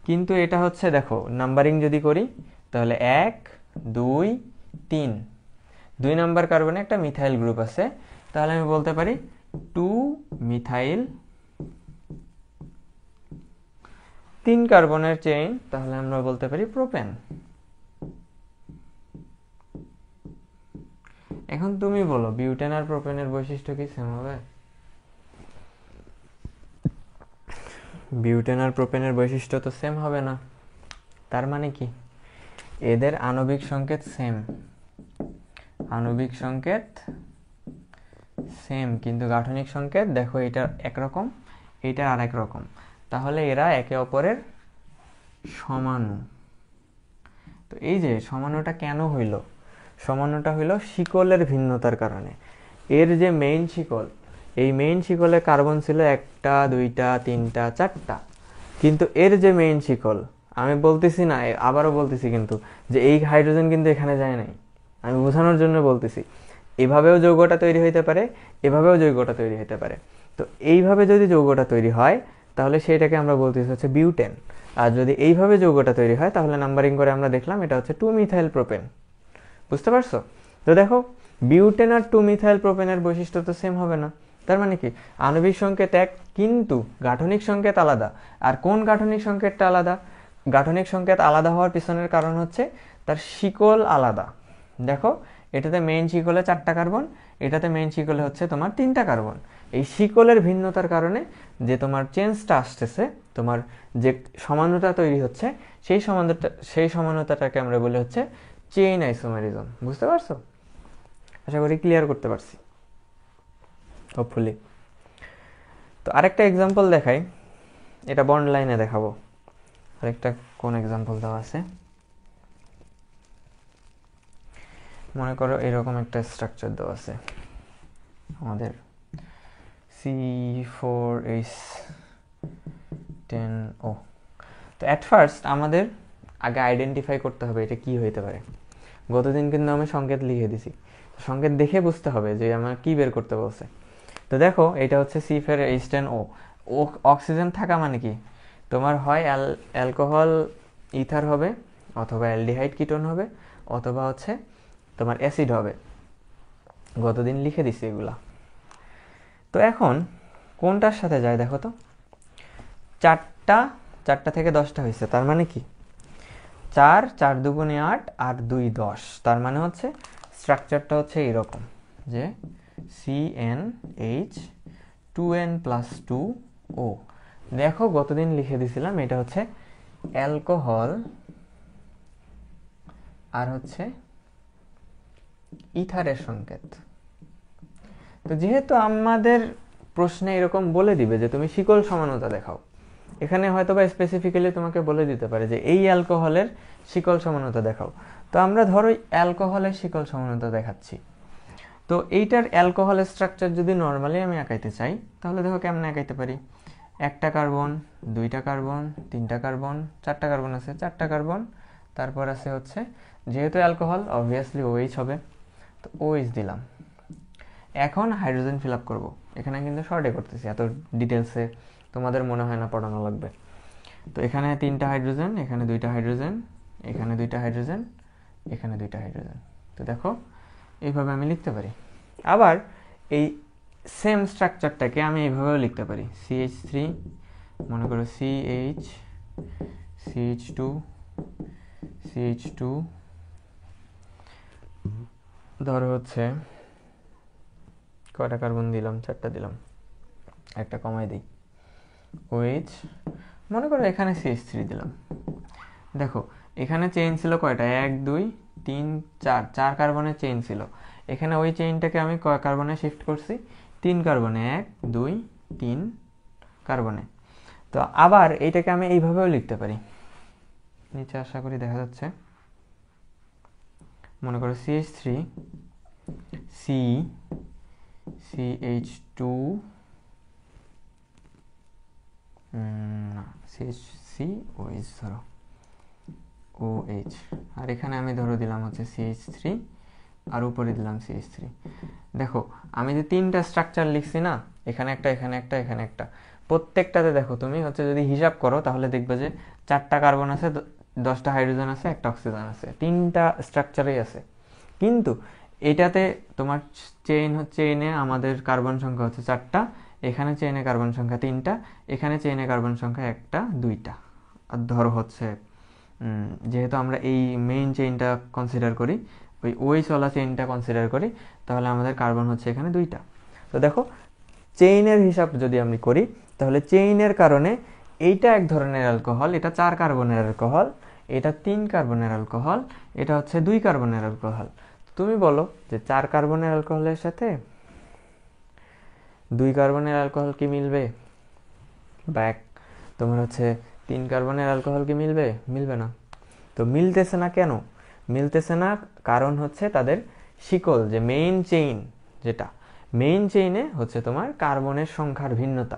কিন্তু এটা হচ্ছে দেখো নাম্বারিং যদি করি তাহলে 1 2 3, 2 নাম্বার কার্বনে একটা মিথাইল গ্রুপ আছে, তাহলে আমি বলতে পারি 2 মিথাইল, 3 কার্বনের চেইন, তাহলে আমরা বলতে পারি প্রোপেন। এখন তুমি বলো বিউটেন আর প্রোপেনের বৈশিষ্ট্য কি সেম হবে? বিউটেন আর প্রোপেনের বৈশিষ্ট্য তো সেম হবে না। তার মানে কি, এদের আণবিক সংকেত সেম, আণবিক সংকেত সেম, কিন্তু গাঠনিক সংকেত দেখো এটা একরকম, এটা আর এক রকম, তাহলে এরা একে অপরের সমাণু। তো এই যে সমাণুটা কেন হইল, সমাণুটা হইল শিকলের ভিন্নতার কারণে। এর যে মেইন শিকল, এই মেইন শিকলে কার্বন ছিল 1টা 2টা 3টা 4টা, কিন্তু এর যে মেইন শিকল, আমি বলতেছি না, আবারও বলতেছি কিন্তু, যে এই হাইড্রোজেন কিন্তু এখানে যায় নাই, আমি বোঝানোর জন্য বলতেছি। এভাবেও যৌগটা তৈরি হইতে পারে, এভাবেও যৌগটা তৈরি হতে পারে। তো এইভাবে যদি যৌগটা তৈরি হয় তাহলে সেটাকে আমরা বলতেছি হচ্ছে বিউটেন, আর যদি এইভাবে যৌগটা তৈরি হয় তাহলে নাম্বারিং করে আমরা দেখলাম এটা হচ্ছে 2 মিথাইল প্রোপেন। বুঝতে পারছো? তো দেখো বিউটেন আর 2 মিথাইল প্রোপেনের বৈশিষ্ট্য তো সেম হবে না। তার মানে কি, আণবিক সংকেত এক কিন্তু গাঠনিক সংকেত আলাদা। আর কোন গাঠনিক সংকেতটা আলাদা? গাঠনিক সংকেত আলাদা হওয়ার পিছনের কারণ হচ্ছে তার শিকল আলাদা। দেখো এটাতে মেইন শিকলে 4টা কার্বন, এটাতে মেইন শিকলে হচ্ছে তোমার 3টা কার্বন। এই শিকলের ভিন্নতার কারণে যে তোমার চেঞ্জটা আসতেছে, তোমার যে সমানতা তৈরি হচ্ছে, সেই সমানতাটাকে আমরা বলি হচ্ছে চেইন আইসোমেরিজম। বুঝতে পারছো? আশা করি ক্লিয়ার করতে পারছি, হোপফুলি। তো আরেকটা এক্সাম্পল দেখাই, এটা বন্ড লাইনে দেখাবো। আরেকটা কোন এক্সাম্পল দেওয়া আছে, মনে করো এরকম একটা স্ট্রাকচার দেওয়া আছে আমাদের C4H10O। তো অ্যাট ফার্স্ট আমাদের আগে আইডেন্টিফাই করতে হবে এটা কি হইতে পারে। গতদিন কিন্তু আমি সংকেত লিখে দিছি, সংকেত দেখে বুঝতে হবে যে আমার কি বের করতে বলছে। তো দেখো এটা হচ্ছে C4H10O। অক্সিজেন থাকা মানে কি, তোমার হয় অ্যালকোহল ইথার হবে, অথবা অ্যালডিহাইড কিটোন হবে, অথবা হচ্ছে তোমার অ্যাসিড হবে। গতদিন লিখে দিছি এগুলা। তো এখন কোনটার সাথে যায় দেখো তো, 4টা থেকে 10টা হয়েছে, তার মানে কি 4 4 দুগুণে 8 আর 2 10, তার মানে হচ্ছে স্ট্রাকচারটা হচ্ছে এরকম যে CnH2n+2O। দেখো গতদিন লিখে দিছিলাম এটা হচ্ছে অ্যালকোহল আর হচ্ছে ইথারের সংকেত। তো যেহেতু আমাদের প্রশ্নে এরকম বলে দিবে যে তুমি শিকল সমানতা দেখাও, এখানে হয়তো বা স্পেসিফিক্যালি তোমাকে বলে দিতে পারে যে এই অ্যালকোহলের শিকল সমানতা দেখাও। তো আমরা ধরো অ্যালকোহলের শিকল সমানতা দেখাচ্ছি। তো এইটার অ্যালকোহলের স্ট্রাকচার যদি নর্মালি আমি আঁকাইতে চাই তাহলে দেখো কেমনে আঁকাইতে পারি। 1টা কার্বন, 2টা কার্বন, 3টা কার্বন, 4টা কার্বন আছে, 4টা কার্বন, তারপর আছে হচ্ছে যেহেতু অ্যালকোহল অবভিয়াসলি OH হবে, তো OH দিলাম। এখন হাইড্রোজেন ফিল আপ করবো। এখানে কিন্তু শর্টে করতেছি, এত ডিটেলসে তোমাদের মনে হয় না পড়ানো লাগবে। তো এখানে 3টা হাইড্রোজেন, এখানে 2টা হাইড্রোজেন, এখানে 2টা হাইড্রোজেন, এখানে 2টা হাইড্রোজেন। তো দেখো এইভাবে আমি লিখতে পারি। আবার এই সেম স্ট্রাকচারটাকে আমি এইভাবেও লিখতে পারি। CH3, মনে করো CH2, ধরো হচ্ছে কয়টা কার্বন দিলাম, 4টা দিলাম, একটা কমাই দিই, OH, মনে করো এখানে CH3 দিলাম। দেখো এখানে চেইন ছিল কয়টা, 1 2 3 4, 4 কার্বনের চেইন ছিল। এখানে ওই চেইনটাকে আমি কয় কার্বনে শিফট করছি, 3 কার্বনে, 1 2 3 কার্বনে। তো আবার এইটাকে আমি এইভাবেও লিখতে পারি, নিচে আশা করি দেখা যাচ্ছে। মনে করো CH3 C CH2 না CHC OH ধরো OH, আর এখানে আমি ধরো দিলাম হচ্ছে CH3 আর উপরে দিলাম CH3। দেখো আমি যে 3টা স্ট্রাকচার লিখছি না, এখানে একটা, এখানে একটা, এখানে একটা, প্রত্যেকটাতে দেখো তুমি হচ্ছে যদি হিসাব করো তাহলে দেখবে যে 4টা কার্বন আছে, 10টা হাইড্রোজেন আছে, 1টা অক্সিজেন আছে, 3টা স্ট্রাকচারেই আছে। কিন্তু এটাতে তোমার চেইনে আমাদের কার্বন সংখ্যা হচ্ছে 4টা, এখানে চেইনে কার্বন সংখ্যা 3টা, এখানে চেইনে কার্বন সংখ্যা 1টা 2টা। আর ধরো হচ্ছে যেহেতু আমরা এই মেইন চেইনটা কনসিডার করি, ওই চলা চেইনটা কনসিডার করি, তাহলে আমাদের কার্বন হচ্ছে এখানে 2টা। তো দেখো চেইনের হিসাব যদি আমি করি তাহলে চেইনের কারণে এইটা এক ধরনের অ্যালকোহল, এটা 4 কার্বনের অ্যালকোহল, এটা 3 কার্বনের অ্যালকোহল, এটা হচ্ছে 2 কার্বনের অ্যালকোহল। তুমি বলো যে 4 কার্বনের অ্যালকোহলের সাথে 2 কার্বনের অ্যালকোহল কি মিলবে? বা তোমার হচ্ছে 3 কার্বনের অ্যালকোহল কি মিলবে? মিলবে না। তো মিলতেছে না কেন? মিলতেছে না কারণ হচ্ছে তাদের শিকল, যে মেইন চেইন, যেটা মেইন চেইনে হচ্ছে তোমার কার্বনের সংখ্যার ভিন্নতা।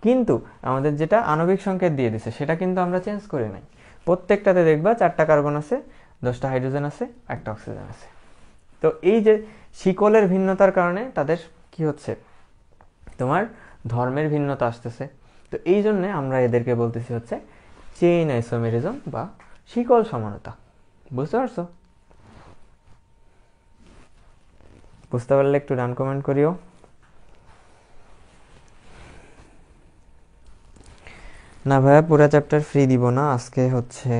কিন্তু আমাদের যেটা আণবিক সংকেত দিয়ে দিছে সেটা কিন্তু আমরা চেঞ্জ করি নাই। প্রত্যেকটাতে দেখবা 4টা কার্বন আছে, 10টা হাইড্রোজেন আছে, 1টা অক্সিজেন আছে। তো এই যে শিকলের ভিন্নতার কারণে তাদের কি হচ্ছে, তোমার ধর্মের ভিন্নতা আসতেছে। তো এই জন্যে আমরা এদেরকে বলতেছি হচ্ছে চেইন আইসোমেরিজম বা শিকল সমানতা। বুঝতে পারছো? বুঝতে পারলে একটু ডান কমেন্ট করিও। না ভাইয়া পুরা চ্যাপ্টার ফ্রি দিব না, আজকে হচ্ছে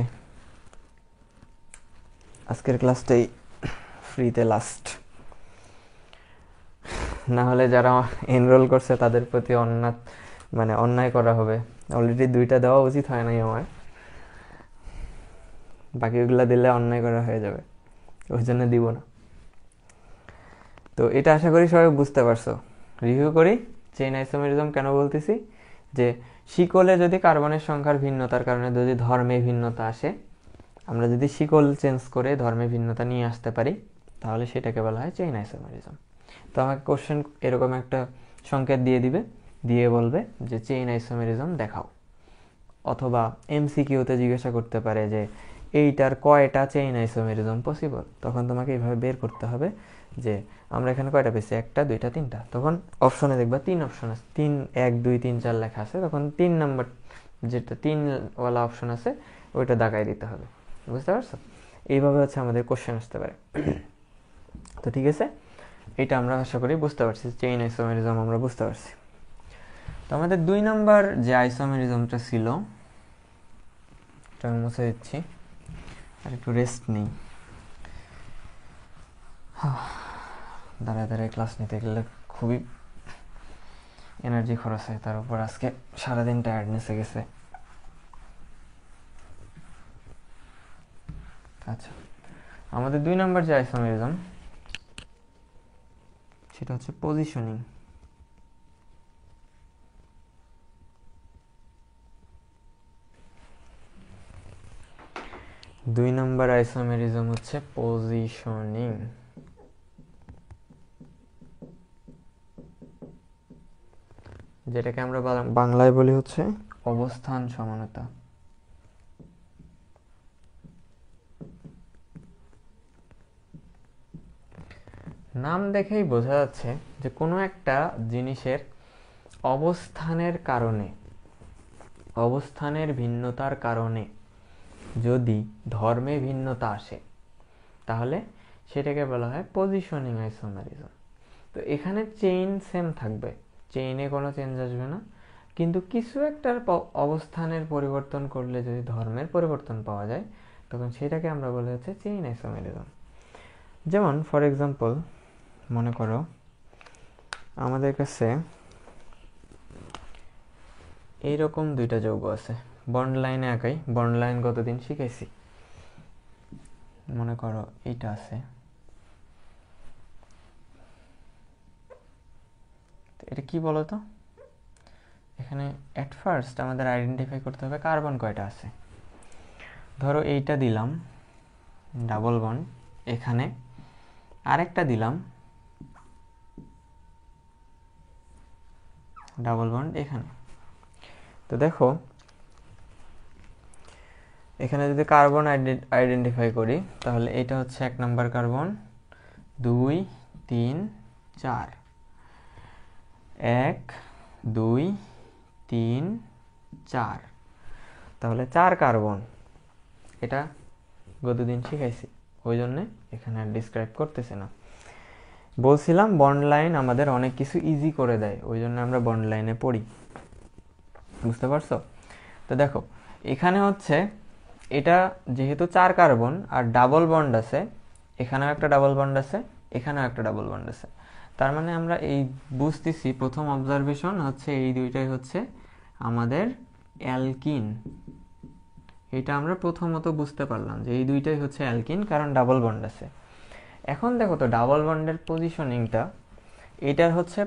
আজকের ক্লাসটাই ফ্রিতে লাস্ট। না হলে যারা এনরোল করছে তাদের প্রতি অন্যায় করা হবে। অলরেডি 2টা দেওয়া উচিত হয় নাই আমার, বাকিগুলো দিলে অন্যায় করা হয়ে যাবে, ওই জন্য দিব না। তো এটা আশা করি সবাই বুঝতে পারছো। রিভিউ করি চেইন আইসোমেরিজম কেন বলতেছি, যে শিকলে যদি কার্বনের সংখ্যার ভিন্নতার কারণে যদি ধর্মে ভিন্নতা আসে, আমরা যদি শিকল চেঞ্জ করে ধর্মে ভিন্নতা নিয়ে আসতে পারি, তাহলে সেটাকে বলা হয় চেইন আইসোমেরিজম। তো আমাকে কোশ্চেন এরকম একটা সংকেত দিয়ে দিবে, দিয়ে বলবে যে চেইন আইসোমেরিজম দেখাও। অথবা MCQতে জিজ্ঞাসা করতে পারে যে এইটার কয়টা চেইন আইসোমেরিজম পসিবল। তখন তোমাকে এইভাবে বের করতে হবে যে আমরা এখানে কয়টা পেয়েছি, 1টা 2টা 3টা। তখন অপশনে দেখবা 3 অপশন আছে, 3 1 2 3 4 লেখা আছে, তখন 3 নাম্বার যেটা 3ওয়ালা অপশন আছে ওইটা দাগাই দিতে হবে। বুঝতে পারছো? এইভাবে হচ্ছে আমাদের কোশ্চেন আসতে পারে। তো ঠিক আছে, এটা আমরা আশা করি বুঝতে পারছি, চেইন আইসোমেরিজম আমরা বুঝতে পারছি। তো আমাদের 2 নাম্বার যে আইসোমেরিজমটা ছিল এটা আমি মুছে দিচ্ছি, আর একটু রেস্ট নিই। দাঁড়ায় দাঁড়ায় ক্লাস নিতে গেলে খুবই এনার্জি খরচ হয়, তার উপর আজকে সারাদিন টায়ার্ডনেসে গেছে। আচ্ছা, আমাদের 2 নাম্বার যে আইসোমেরিজম সেটা হচ্ছে পজিশনিং। দুই নাম্বার আইসোমেরিজম হচ্ছে পজিশনিং, যেটাকে আমরা বাংলায় বলি হচ্ছে অবস্থান সমানতা। নাম দেখেই বোঝা যাচ্ছে যে কোনো একটা জিনিসের অবস্থানের কারণে, অবস্থানের ভিন্নতার কারণে যদি ধর্মে ভিন্নতা আসে তাহলে সেটাকে বলা হয় পজিশনিং আইসোমেরিজম। তো এখানে চেইন সেম থাকবে, চেইনে কোনো চেঞ্জ আসবে না, কিন্তু কিছু একটা অবস্থানের পরিবর্তন করলে যদি ধর্মের পরিবর্তন পাওয়া যায় তখন সেটাকে আমরা বলে হচ্ছে চেইন আইসোমেরিজম। যেমন ফর এক্সাম্পল মনে করো আমাদের কাছে এইরকম 2টা যৌগ আছে, বন্ড লাইনে আঁকাই, বন্ড লাইন কতদিন শিখাইছি। মনে করো এইটা আছে, তো এটা কি বলো তো, এখানে অ্যাট ফার্স্ট আমাদের আইডেন্টিফাই করতে হবে কার্বন কয়টা আছে। ধরো এইটা দিলাম ডাবল বন্ড, এখানে আরেকটা দিলাম ডাবল বন্ড এখানে। তো দেখো এখানে যদি কার্বন আইডেন্টিফাই করি তাহলে এটা হচ্ছে 1 নাম্বার কার্বন, 2 3 4, 1 2 3 4, তাহলে 4 কার্বন। এটা গতদিন শিখাইছি, ওই জন্যে এখানে আর ডিসক্রাইব করতেছে না। বলছিলাম বন্ড লাইন আমাদের অনেক কিছু ইজি করে দেয়, ওই জন্য আমরা বন্ড লাইনে পড়ি, বুঝতে পারছো? তো দেখো এখানে হচ্ছে এটা যেহেতু 4 কার্বন আর ডাবল বন্ড আছে, এখানেও একটা ডাবল বন্ড আছে, এখানেও একটা ডাবল বন্ড আছে, তার মানে আমরা এই বুঝতেছি প্রথম অবজারভেশন হচ্ছে এই দুইটাই হচ্ছে আমাদের অ্যালকিন। এটা আমরা প্রথমত বুঝতে পারলাম যে এই দুইটাই হচ্ছে অ্যালকিন, কারণ ডাবল বন্ড আছে। এখন দেখো তো ডাবল বন্ডের পজিশনিংটা, এটার হচ্ছে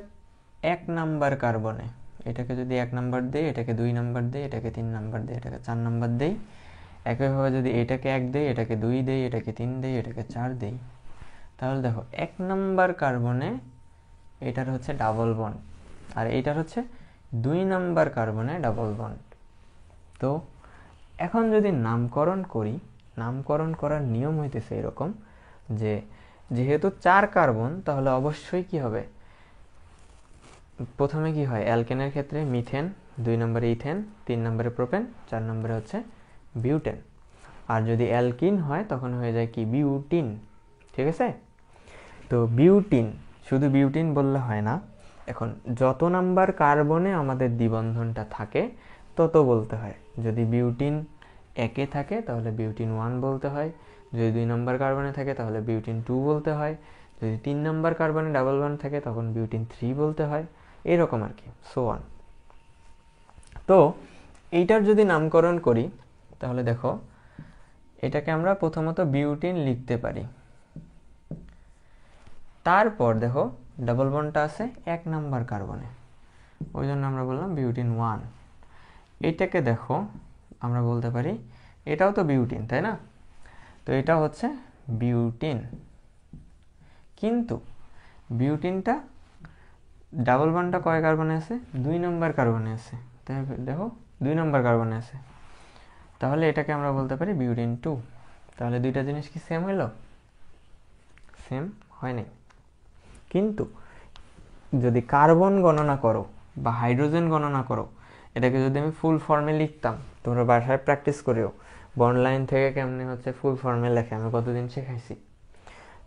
1 নাম্বার কার্বনে, এটাকে যদি 1 নাম্বার দেই, এটাকে 2 নাম্বার দেই, এটাকে 3 নাম্বার দেই, এটাকে 4 নাম্বার দেই, একইভাবে যদি এটাকে 1 দেই, এটাকে 2 দেই, এটাকে 3 দেই, এটাকে 4 দেই, তাহলে দেখো 1 নাম্বার কার্বনে এটার হচ্ছে ডাবল বন্ড, আর এইটার হচ্ছে 2 নাম্বার কার্বনে ডাবল বন্ড। তো এখন যদি নামকরণ করি, নামকরণ করার নিয়ম হইতেছে এরকম যে যেহেতু 4 কার্বন তাহলে অবশ্যই কি হবে, প্রথমে কি হয় অ্যালকেনের ক্ষেত্রে মিথেন, 2 নম্বরে ইথেন, 3 নম্বরে প্রোপেন, 4 নম্বরে হচ্ছে বিউটেন। আর যদি অ্যালকিন হয় তখন হয়ে যায় কি বিউটিন, ঠিক আছে? তো বিউটিন, শুধু বিউটিন বললে হয় না, এখন যত নাম্বার কার্বনে আমাদের দ্বিবন্ধনটা থাকে তত বলতে হয়। যদি বিউটিন 1-এ থাকে তাহলে বিউটিন 1 বলতে হয়, যদি 2 নম্বর কার্বনে থাকে তাহলে বিউটিন 2 বলতে হয়, যদি 3 নম্বর কার্বনে ডাবল বন্ড থাকে তখন বিউটিন 3 বলতে হয়, এরকম আর কি, সো অন। তো এইটার যদি নামকরণ করি তাহলে দেখো এটাকে আমরা প্রথমত বিউটিন লিখতে পারি, তারপর দেখো ডাবল বন্ডটা আছে 1 নাম্বার কার্বনে, ওই জন্য আমরা বললাম বিউটিন 1। এইটাকে দেখো আমরা বলতে পারি এটাও তো বিউটিন, তাই না? তো এটা হচ্ছে বিউটিন, কিন্তু বিউটিনটা ডাবল বন্ডটা কয় কার্বনে আছে, 2 নম্বর কার্বনে আছে, তাই দেখো 2 নম্বর কার্বনে আছে, তাহলে এটাকে আমরা বলতে পারি বিউটিন 2। তাহলে দুইটা জিনিস কি সেম হইল? সেম হয় নাই। কিন্তু যদি কার্বন গণনা করো বা হাইড্রোজেন গণনা করো, এটাকে যদি আমি ফুল ফর্মে লিখতাম, তোমরা বাসায় প্র্যাকটিস করেও বন্ড লাইন থেকে কেমনে হচ্ছে ফুল ফর্মে লেখে আমি কতদিন শেখাইছি,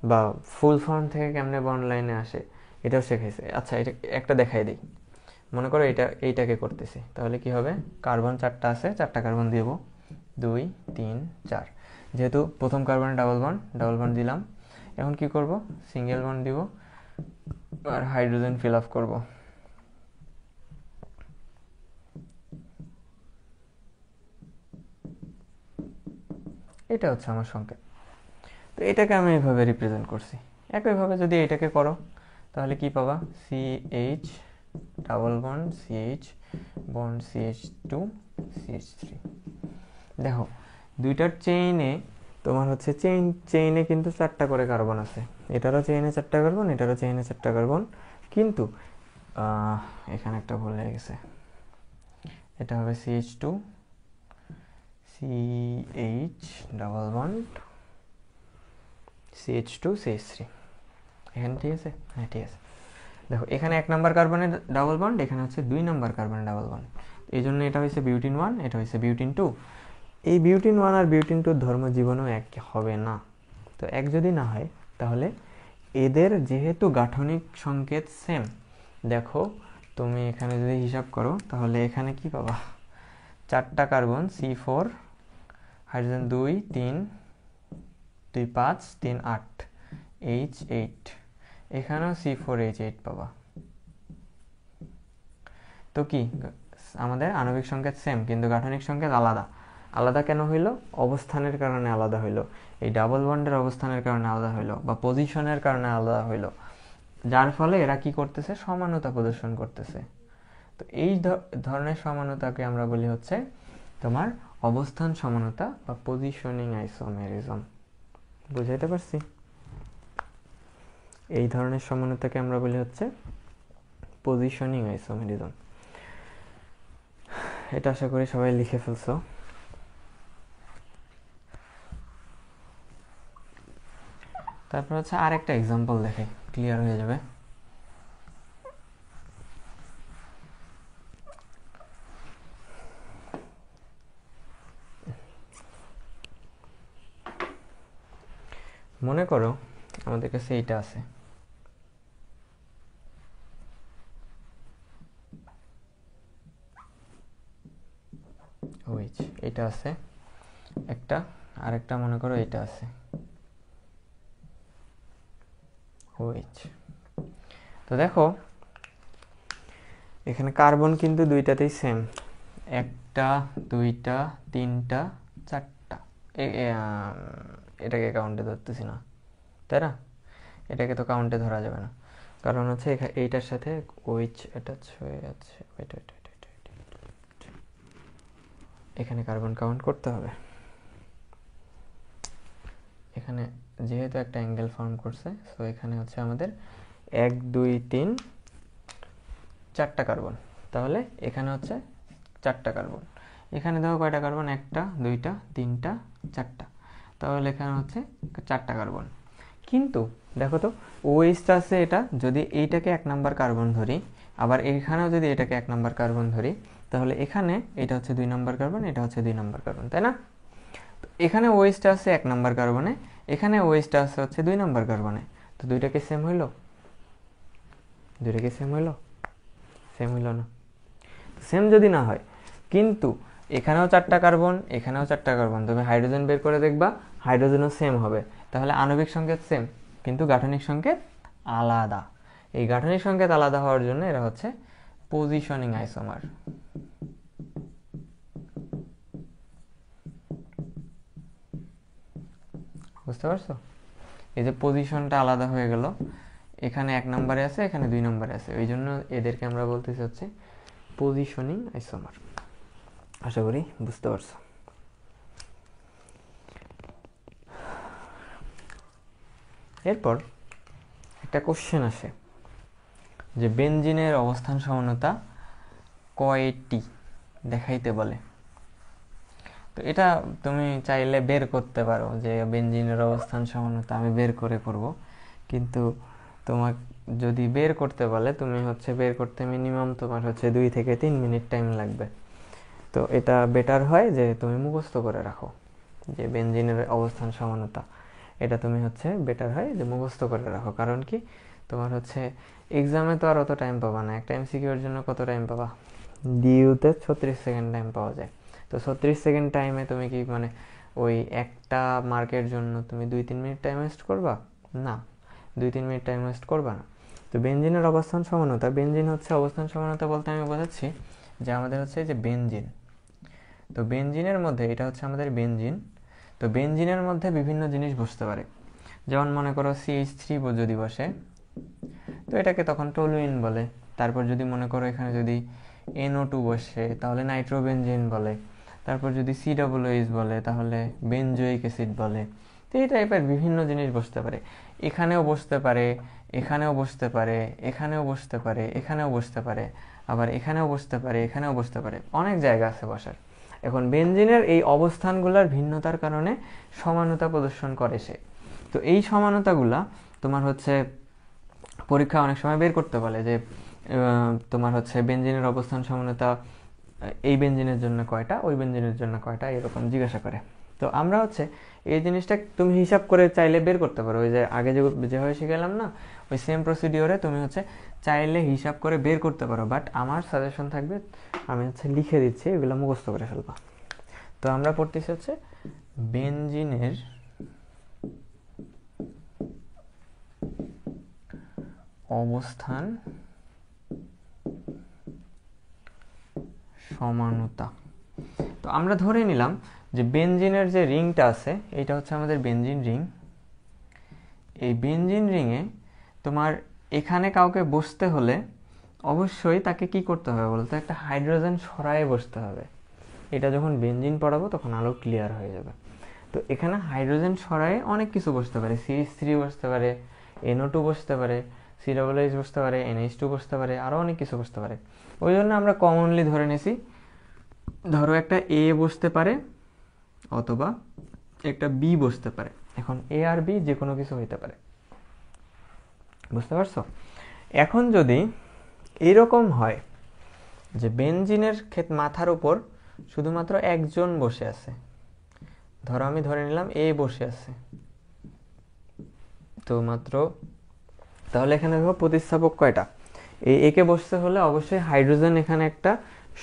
বা ফুল ফর্ম থেকে কেমনে বন্ড লাইনে আসে এটাও শেখাইছে। আচ্ছা এটা একটা দেখাই দিই, মনে করো এইটাকে করতেছি, তাহলে কি হবে, কার্বন 4টা আছে, 4টা কার্বন দিব, 2 3 4, যেহেতু প্রথম কার্বনে ডাবল বন্ড দিলাম, এখন কি করব, সিঙ্গেল বন্ড দিব আর হাইড্রোজেন ফিল আপ করব। এটা হচ্ছে আমার সংকেত। তো এটাকে আমি এইভাবে রিপ্রেজেন্ট করছি। একইভাবে যদি এটাকে করো তাহলে কি পাবা, CH double bond CH bond CH2 CH3। দেখো দুইটার চেইনে তোমার হচ্ছে চেইনে কিন্তু 4টা করে কার্বন আছে, এটারও চেইনে 4টা কার্বন, এটারও চেইনে 4টা কার্বন, কিন্তু এখানে একটা ভুল হয়ে গেছে, এটা হবে CH2 CH double bond CH2 CH3, এখানে ঠিক আছে? হ্যাঁ ঠিক আছে। দেখো এখানে 1 নাম্বার কার্বনের ডাবল বন্ড, এখানে হচ্ছে 2 নাম্বার কার্বনের ডাবল বন্ড, এই জন্য এটা হচ্ছে বিউটিন 1, এটা হচ্ছে বিউটিন 2। এই বিউটিন 1 আর বিউটিন 2 ধর্ম জীবনেও এক হবে না। তো এক যদি না হয় তাহলে এদের যেহেতু গাঠনিক সংকেত সেম, দেখো তুমি এখানে যদি হিসাব করো তাহলে এখানে কি পাবা, 4টা কার্বন C4, হাইড্রোজেন 2 3 2 5 3 8 H8, এখানেও C4H8 পাবা। তো কি আমাদের আণবিক সংকেত সেম কিন্তু গাঠনিক সংকেত আলাদা। আলাদা কেন হইল? অবস্থানের কারণে আলাদা হইল, এই ডাবল বন্ডের অবস্থানের কারণে আলাদা হইল, বা পজিশনের কারণে আলাদা হইল। যার ফলে এরা কি করতেছে, সমানতা প্রদর্শন করতেছে। তো এই ধরনের সমানতাকে আমরা বলি হচ্ছে তোমার অবস্থান সমানতা বা পজিশনিং আইসোমেরিজম। বুঝাইতে পারছি? এই ধরনের সমানতাকে আমরা বলি হচ্ছে পজিশনিং আইসোমেরিজম। এটা আশা করি সবাই লিখে ফেলছো। তারপর হচ্ছে আরেকটা এক্সাম্পল দেখে ক্লিয়ার হয়ে যাবে। মনে করো আমাদের কাছে এইটা আছে, এটা আছে একটা, আরেকটা মনে করো এটা আছে তো দেখো এখানে কার্বন কিন্তু দুইটাতেই সেম, একটা দুইটা তিনটা চারটা, এটাকে কাউন্টে ধরতেছি না, তাই না? এটাকে তো কাউন্টে ধরা যাবে না, কারণ হচ্ছে এইটার সাথে ওইচ অ্যাটাচ হয়ে আছে, এখানে কার্বন কাউন্ট করতে হবে। এখানে যেহেতু একটা অ্যাঙ্গেল ফর্ম করছে, সো এখানে হচ্ছে আমাদের 1 2 3 4টা কার্বন, তাহলে এখানে হচ্ছে 4টা কার্বন। এখানে দেখো কয়টা কার্বন, 1টা 2টা 3টা 4টা, তাহলে এখানে হচ্ছে 4টা কার্বন। কিন্তু দেখো তো ওএইচটা আছে, এটা যদি এইটাকে 1 নাম্বার কার্বন ধরি, আবার এখানেও যদি এটাকে 1 নাম্বার কার্বন ধরি, তাহলে এখানে এটা হচ্ছে 2 নাম্বার কার্বন, এটা হচ্ছে 2 নাম্বার কার্বন, তাই না? এখানে ওএইচটা আছে 1 নাম্বার কার্বনে, এখানে ওএইচটা আছে হচ্ছে 2 নাম্বার কার্বনে, তো দুইটাকে সেম হইল? দুইটাকে সেম হইল? সেম হইল না। সেম যদি না হয়, কিন্তু এখানেও 4টা কার্বন, এখানেও 4টা কার্বন, তবে হাইড্রোজেন বের করে দেখবা হাইড্রোজেনও সেম হবে, তাহলে আণবিক সংকেত সেম কিন্তু গাঠনিক সংকেত আলাদা। এই গাঠনিক সংকেত আলাদা হওয়ার জন্য এরা হচ্ছে পজিশনিং আইসোমার। বুঝতে পারছো? এই যে পজিশনটা আলাদা হয়ে গেল, এখানে 1 নম্বরে আছে, এখানে 2 নম্বরে আছে, ওই জন্য এদেরকে আমরা বলতেছি হচ্ছে পজিশনিং আইসোমার। আশা করি বুঝতে পারছো। এরপর একটা কোশ্চেন আসে যে বেনজিনের অবস্থান সমানতা কয়টি দেখাইতে বলে। তো এটা তুমি চাইলে বের করতে পারো যে বেনজিনের অবস্থান সমানতা আমি বের করব, কিন্তু তোমার যদি বের করতে বলে তুমি হচ্ছে বের করতে মিনিমাম তোমার হচ্ছে 2 থেকে 3 মিনিট টাইম লাগবে। তো এটা বেটার হয় যে তুমি মুখস্থ করে রাখো যে বেনজিনের অবস্থান সমানতা, এটা তুমি হচ্ছে বেটার হয় যে মুখস্থ করে রাখো। কারণ কি, তোমার হচ্ছে এক্সামে তো আর অত টাইম পাবা না, একটা এমসিকিউর জন্য কত টাইম পাবা, ডিইউতে 36 সেকেন্ড টাইম পাওয়া যায়। তো 36 সেকেন্ড টাইমে তুমি কি মানে ওই একটা মার্কের জন্য তুমি 2-3 মিনিট টাইম ওয়েস্ট করবা? না, 2-3 মিনিট টাইম ওয়েস্ট করবা না। তো বেনজিনের অবস্থান সমানতা, বেনজিন হচ্ছে অবস্থান সমানতা বলতে আমি বোঝাচ্ছি যে আমাদের হচ্ছে যে বেনজিন, তো বেনজিনের মধ্যে এটা হচ্ছে আমাদের বেনজিন, তো বেনজিনের মধ্যে বিভিন্ন জিনিস বসতে পারে, যেমন মনে করো CH3 যদি বসে, তো এটাকে তখন টলুইন বলে। তারপর যদি মনে করো এখানে যদি NO2 বসে, তাহলে নাইট্রোবেনজিন বলে। তারপর যদি COOH বলে, তাহলে বেনজোইক অ্যাসিড বলে। তো এই টাইপের বিভিন্ন জিনিস বসতে পারে, এখানেও বসতে পারে, এখানেও বসতে পারে, এখানেও বসতে পারে, এখানেও বসতে পারে, আবার এখানেও বসতে পারে, এখানেও বসতে পারে, অনেক জায়গা আছে বসার। এখন বেনজিনের এই অবস্থানগুলোর ভিন্নতার কারণে সমানতা প্রদর্শন করে সে। তো এই সমানতাগুলা তোমার হচ্ছে পরীক্ষা অনেক সময় বের করতে বলে যে তোমার হচ্ছে বেনজিনের অবস্থান সমানতা এই বেনজিনের জন্য কয়টা, ওই বেনজিনের জন্য কয়টা, এরকম জিজ্ঞাসা করে। তো আমরা হচ্ছে এই জিনিসটা তুমি হিসাব করে চাইলে বের করতে পারো, ওই যে আগে যেভাবে শিখালাম না, ওই সেম প্রসিডিওরে তুমি হচ্ছে চাইলে হিসাব করে বের করতে পারো। বাট আমার সাজেশন থাকবে আমি হচ্ছে লিখে দিচ্ছি, এগুলো মুখস্থ করে ফেলবা। তো আমরা পড়তেছি হচ্ছে বেনজিনের অবস্থান সমানতা। তো আমরা ধরে নিলাম যে বেনজিনের যে রিংটা আছে এটা হচ্ছে আমাদের বেনজিন রিং। এই বেনজিন রিংয়ে তোমার এখানে কাউকে বসতে হলে অবশ্যই তাকে কি করতে হবে বলতো, একটা হাইড্রোজেন সরায়ে বসতে হবে। এটা যখন বেনজিন পড়াবো তখন আরো ক্লিয়ার হয়ে যাবে। তো এখানে হাইড্রোজেন সরায়ে অনেক কিছু বসতে পারে, CH3 বসতে পারে, NO2 বসতে পারে, COOH বসতে পারে, NH2 বসতে পারে, আরও অনেক কিছু বসতে পারে। ওই জন্য আমরা কমনলি ধরে নিছি, ধরো একটা A বসতে পারে অথবা একটা B বসতে পারে। এখন A আর B যে কোনো কিছু হইতে পারে, বুঝতে পারছো? এখন যদি এরকম হয় যে বেনজিনের মাথার উপর শুধুমাত্র একজন বসে আছে, ধরো আমি ধরে নিলাম A বসে আছে, তো মাত্র, তাহলে এখানে দেখো প্রতিস্থাপক কয়টা? এই একে বসতে হলে অবশ্যই হাইড্রোজেন এখানে একটা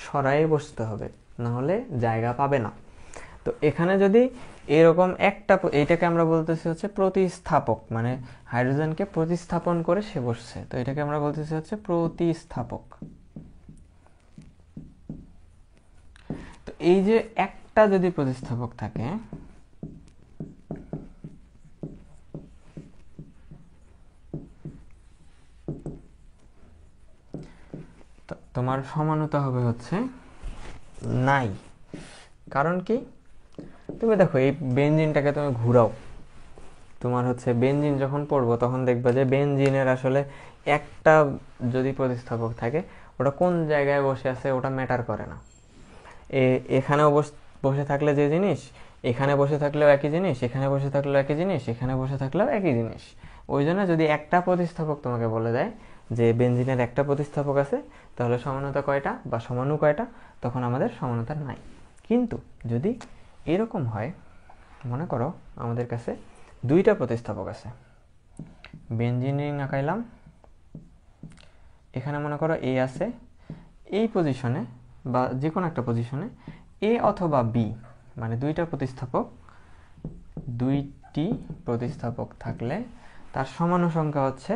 সরায়ে বসতে হবে, না হলে জায়গা পাবে না। তো এখানে যদি এরকম একটা, এইটাকে আমরা বলতেছি হচ্ছে প্রতিস্থাপক, মানে হাইড্রোজেনকে প্রতিস্থাপন করে সে বসছে, তো এটাকে আমরা বলতেছি হচ্ছে প্রতিস্থাপক। তো এই যে একটা যদি প্রতিস্থাপক থাকে, তোমার সমানতা হবে হচ্ছে নাই। কারণ কি? তুমি দেখো এই বেনজিনটাকে তুমি ঘুরাও, তোমার হচ্ছে বেনজিন যখন পড়বো তখন দেখবে যে বেনজিনের আসলে একটা যদি প্রতিস্থাপক থাকে, ওটা কোন জায়গায় বসে আছে ওটা ম্যাটার করে না। এখানেও বসে থাকলে যে জিনিস, এখানে বসে থাকলেও একই জিনিস, এখানে বসে থাকলেও একই জিনিস, এখানে বসে থাকলেও একই জিনিস। ওই জন্য যদি একটা প্রতিস্থাপক তোমাকে বলে দেয় যে বেনজিনের একটা প্রতিস্থাপক আছে, তাহলে সমানতা কয়টা বা সমাণু কয়টা, তখন আমাদের সমানতা নাই। কিন্তু যদি এরকম হয়, মনে করো আমাদের কাছে দুইটা প্রতিস্থাপক আছে, বেনজিন আঁকাইলাম, এখানে মনে করো A আছে, এই পজিশনে বা যে কোনো একটা পজিশনে A অথবা B, মানে দুইটি প্রতিস্থাপক থাকলে তার সমাণু সংখ্যা হচ্ছে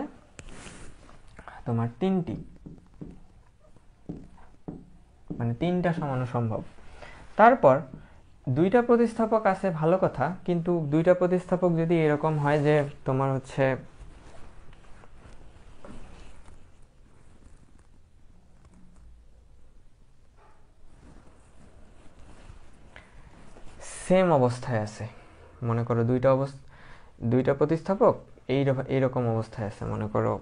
তোমার 3টি, মানে 3টা সমাণু সম্ভব। তারপর দুইটা প্রতিস্থাপক আছে ভালো কথা, কিন্তু দুইটা প্রতিস্থাপক যদি এরকম হয় যে তোমার হচ্ছে সেম অবস্থায় আছে, মনে করো দুইটা প্রতিস্থাপক এইরকম অবস্থায় আছে, মনে করো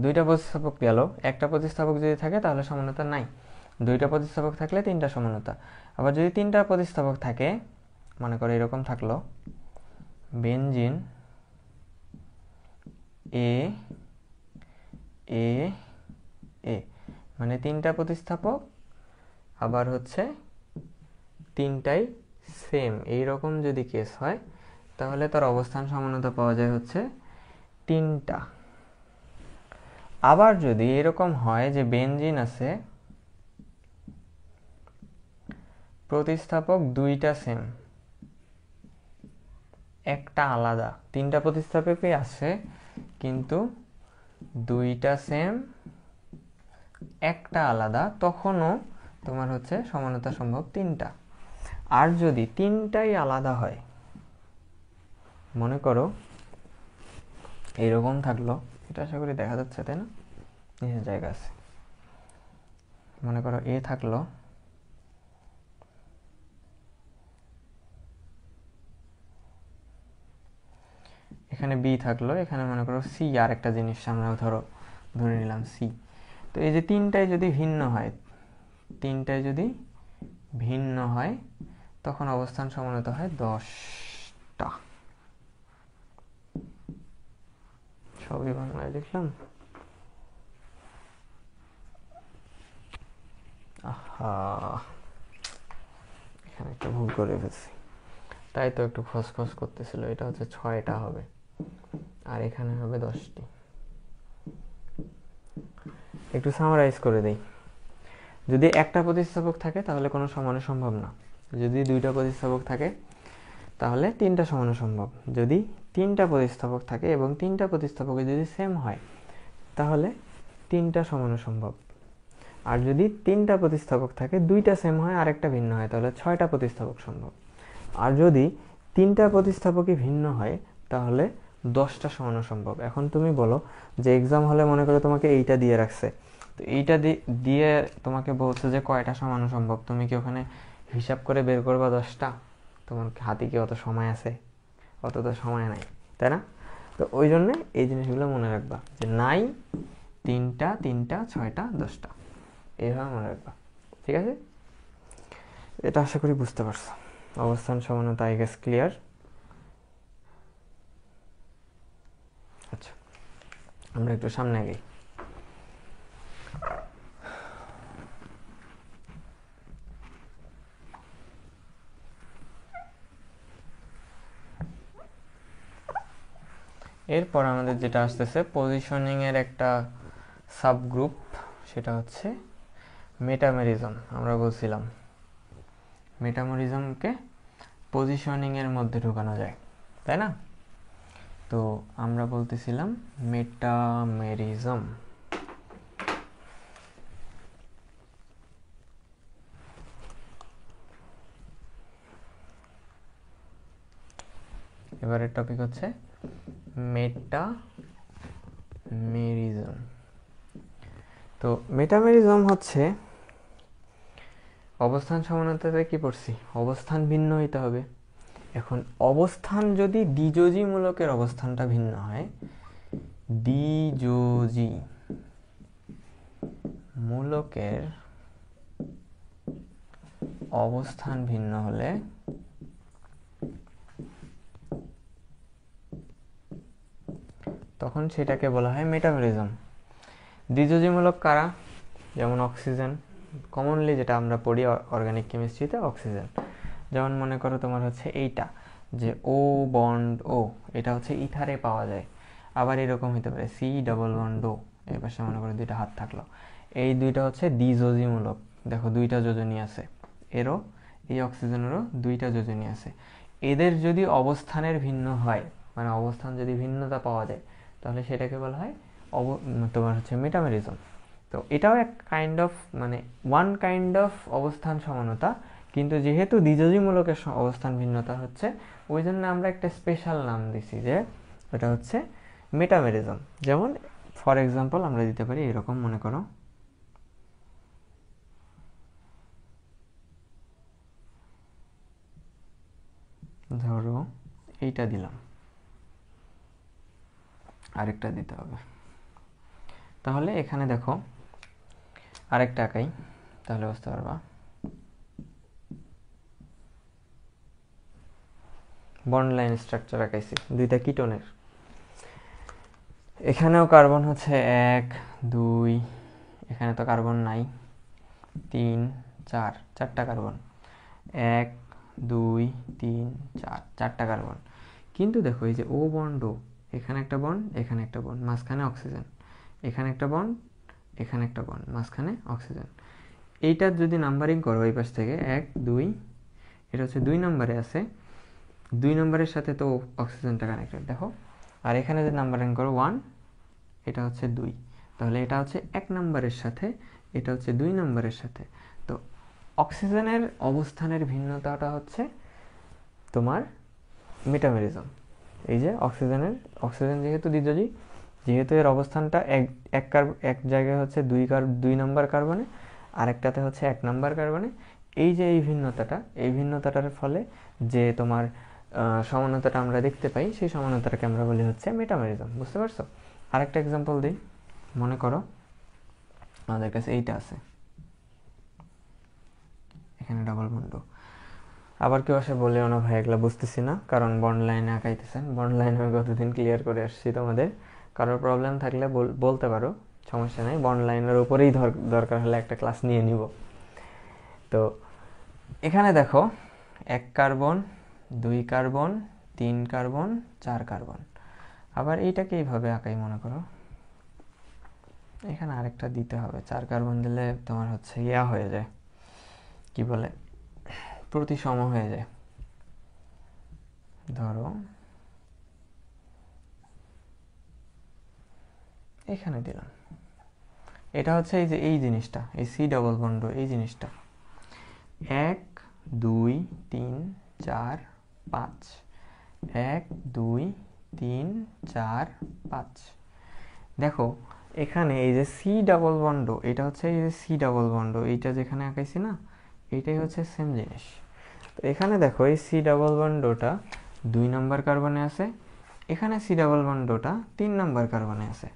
দুইটা প্রতিস্থাপক গেল, একটা প্রতিস্থাপক যদি থাকে তাহলে সমানতা নাই, দুইটা প্রতিস্থাপক থাকলে 3টা সমানতা। আবার যদি 3টা প্রতিস্থাপক থাকে, মনে করো এরকম থাকলো বেনজিন A A A, মানে 3টা প্রতিস্থাপক আবার হচ্ছে 3টাই সেম, এইরকম যদি কেস হয় তাহলে তার অবস্থান সমানতা পাওয়া যায় হচ্ছে 3টা। আবার যদি এরকম হয় যে বেনজিন আছে, প্রতিস্থাপক 2টা সেম, একটা আলাদা, 3টা প্রতিস্থাপকই আছে কিন্তু 2টা সেম একটা আলাদা, তখনও তোমার হচ্ছে সমানতা সম্ভব 3টা। আর যদি 3টাই আলাদা হয়, মনে করো এইরকম থাকলো, এটা আশা করি দেখা যাচ্ছে তাই না, নিচের জায়গা আছে, মনে করো A থাকলো, এখানে B থাকলো, এখানে মনে করো C, আর একটা জিনিস আমরা ধরে নিলাম C। তো এই যে 3টাই যদি ভিন্ন হয় তখন অবস্থান সমানতা হয় 10টা। সবই বাংলায় লিখলাম, আহা এখানে একটা ভুল করে ফেলছি, তাই তো একটু খসখস করতেছিল। এটা হচ্ছে 6টা হবে আর এখানে হবে 10টি। একটু সামারাইজ করে দেই, যদি একটা প্রতিস্থাপক থাকে তাহলে কোনো সমাণু সম্ভব না, যদি দুইটা প্রতিস্থাপক থাকে তাহলে 3টা সমাণু সম্ভব, যদি 3টা প্রতিস্থাপক থাকে এবং 3টা প্রতিস্থাপক যদি সেম হয় তাহলে 3টা সমাণু সম্ভব, আর যদি 3টা প্রতিস্থাপক থাকে 2টা সেম হয় আর একটা ভিন্ন হয় তাহলে 6টা প্রতিস্থাপক সম্ভব, আর যদি 3টা প্রতিস্থাপকই ভিন্ন হয় তাহলে 10টা সমানো সম্ভব। এখন তুমি বলো যে এক্সাম হলে মনে করো তোমাকে এইটা দিয়ে রাখছে, তো এইটা দিয়ে তোমাকে বলছে যে কয়টা সমানো সম্ভব, তুমি কি ওখানে হিসাব করে বের করবা 10টা? তোমার হাতে কি অত সময় আছে? অত তো সময় নাই, তাই না? তো ওই জন্যে এই জিনিসগুলো মনে রাখবা যে নাই, 3টা 3টা 6টা 10টা, এইভাবে মনে রাখবা। ঠিক আছে, এটা আশা করি বুঝতে পারছো। অবস্থান সমানতা আই গেস ক্লিয়ার। আচ্ছা, আমরা একটু সামনে আগাই। এরপর আমাদের যেটা আসতেছে পজিশনিং এর একটা সাবগ্রুপ, সেটা হচ্ছে মেটামেরিজম। আমরা বলছিলাম মেটামেরিজমকে পজিশনিং এর মধ্যে ঢুকানো যায়, তাই না? তো আমরা বলতেছিলাম মেটামেরিজম। এবারের টপিক হচ্ছে মেটামেরিজম। তো মেটামেরিজম হচ্ছে, অবস্থান সমানতাতে কি পড়ছি, অবস্থান ভিন্ন হইতে হবে। এখন অবস্থান যদি দ্বিযোজী মূলকের অবস্থানটা ভিন্ন হয়, দ্বিযোজী মূলকের অবস্থান ভিন্ন হলে তখন সেটাকে বলা হয় মেটামেরিজম। দ্বিযোজীমূলক কারা? যেমন অক্সিজেন, কমনলি যেটা আমরা পড়ি অর্গানিক কেমিস্ট্রিতে, অক্সিজেন। যেমন মনে করো তোমার হচ্ছে এইটা, যে ও বন্ড ও, এটা হচ্ছে ইথারে পাওয়া যায়। আবার এরকম হতে পারে সি ডবল বন্ড ও, এই পাশে মনে করো দুইটা হাত থাকলো, এই দুইটা হচ্ছে দ্বিযোজীমূলক। দেখো দুইটা যোজনী আছে, এরও এই অক্সিজেনেরও দুইটা যোজনী আছে। এদের যদি অবস্থানের ভিন্ন হয়, মানে অবস্থান যদি ভিন্নতা পাওয়া যায়, তাহলে সেটাকে বলা হয় তোমার হচ্ছে মেটামেরিজম। তো এটাও এক কাইন্ড অফ, মানে ওয়ান কাইন্ড অফ অবস্থান সমানতা, কিন্তু যেহেতু দ্বিযোজীমূলকের অবস্থান ভিন্নতা হচ্ছে, ওই জন্য আমরা একটা স্পেশাল নাম দিছি যে এটা হচ্ছে মেটামেরিজম। যেমন ফর এক্সাম্পল আমরা দিতে পারি এরকম, মনে করো ধরো এইটা দিলাম, আরেকটা দিতে হবে। তাহলে এখানে দেখো আরেকটা আঁকাই, তাহলে বুঝতে পারবা। বন্ড লাইন স্ট্রাকচার আঁকাইছি দুইটা কিটোনের। এখানেও কার্বন হচ্ছে 1 2, এখানে তো কার্বন নাই, 3 4, 4টা কার্বন, 1 2 3 4, 4টা কার্বন। কিন্তু দেখো এই যে ও বন্ড ও, এখানে একটা বন্ড, এখানে একটা বন্ড, মাঝখানে অক্সিজেন, এখানে একটা বন্ড, এখানে একটা বন্ড, মাঝখানে অক্সিজেন। এইটার যদি নাম্বারিং করো এই পাশ থেকে 1 2, এটা হচ্ছে 2 নম্বরে আছে, 2 নম্বরের সাথে তো অক্সিজেনটা কানেক্টেড দেখো। আর এখানে যদি নাম্বারিং করো 1, এটা হচ্ছে 2, তাহলে এটা হচ্ছে 1 নম্বরের সাথে, এটা হচ্ছে 2 নম্বরের সাথে। তো অক্সিজেনের অবস্থানের ভিন্নতাটা হচ্ছে তোমার মেটামেরিজম। এই যে অক্সিজেন যেহেতু দ্বিযোজী, যেহেতু এর অবস্থানটা এক জায়গায় হচ্ছে 2 নম্বর কার্বনে, আরেকটাতে হচ্ছে 1 নম্বর কার্বনে, এই যে এই ভিন্নতাটার ফলে যে তোমার সমানতাটা আমরা দেখতে পাই, সেই সমানতাটাকে আমরা বলি হচ্ছে মেটামেরিজম। বুঝতে পারছো? আরেকটা এক্সাম্পল দিই, মনে করো আমাদের কাছে এইটা আছে, এখানে ডাবল বন্ড। আবার কেউ আসে বলেও না ভাই এগুলো বুঝতেছি না, কারণ বন্ড লাইনে আঁকাইতেছেন। বন্ড লাইন আমি গতদিন ক্লিয়ার করে আসছি তোমাদের। কারোর প্রবলেম থাকলে বলতে পারো, সমস্যা নেই। বন্ড লাইনের উপরেই দরকার হলে একটা ক্লাস নিয়ে নিব। তো এখানে দেখো 1 কার্বন 2 কার্বন 3 কার্বন 4 কার্বন। আবার এইটাকে এইভাবে আঁকাই, মনে করো এখানে আরেকটা দিতে হবে। 4 কার্বন দিলে তোমার হচ্ছে ইয়া হয়ে যায়, কি বলে, প্রতিসম হয়ে যায়। ধরো এখানে দিলাম, এটা হচ্ছে এই যে এই জিনিসটা, এই সি ডবল বন্ড এই জিনিসটা 1 2 3 4 5, 1 2 3 4 5। দেখো এখানে এই যে সি ডাবল বন্ড, এটা হচ্ছে এই যে সি ডাবল বন্ড, এইটা যেখানে আঁকাইছি না, এইটাই হচ্ছে সেম জিনিস। তো এখানে দেখো এই সি ডাবল বন্ডটা 2 নাম্বার কার্বনে আছে, এখানে সি ডাবল বন্ডটা 3 নাম্বার কার্বনে আছে।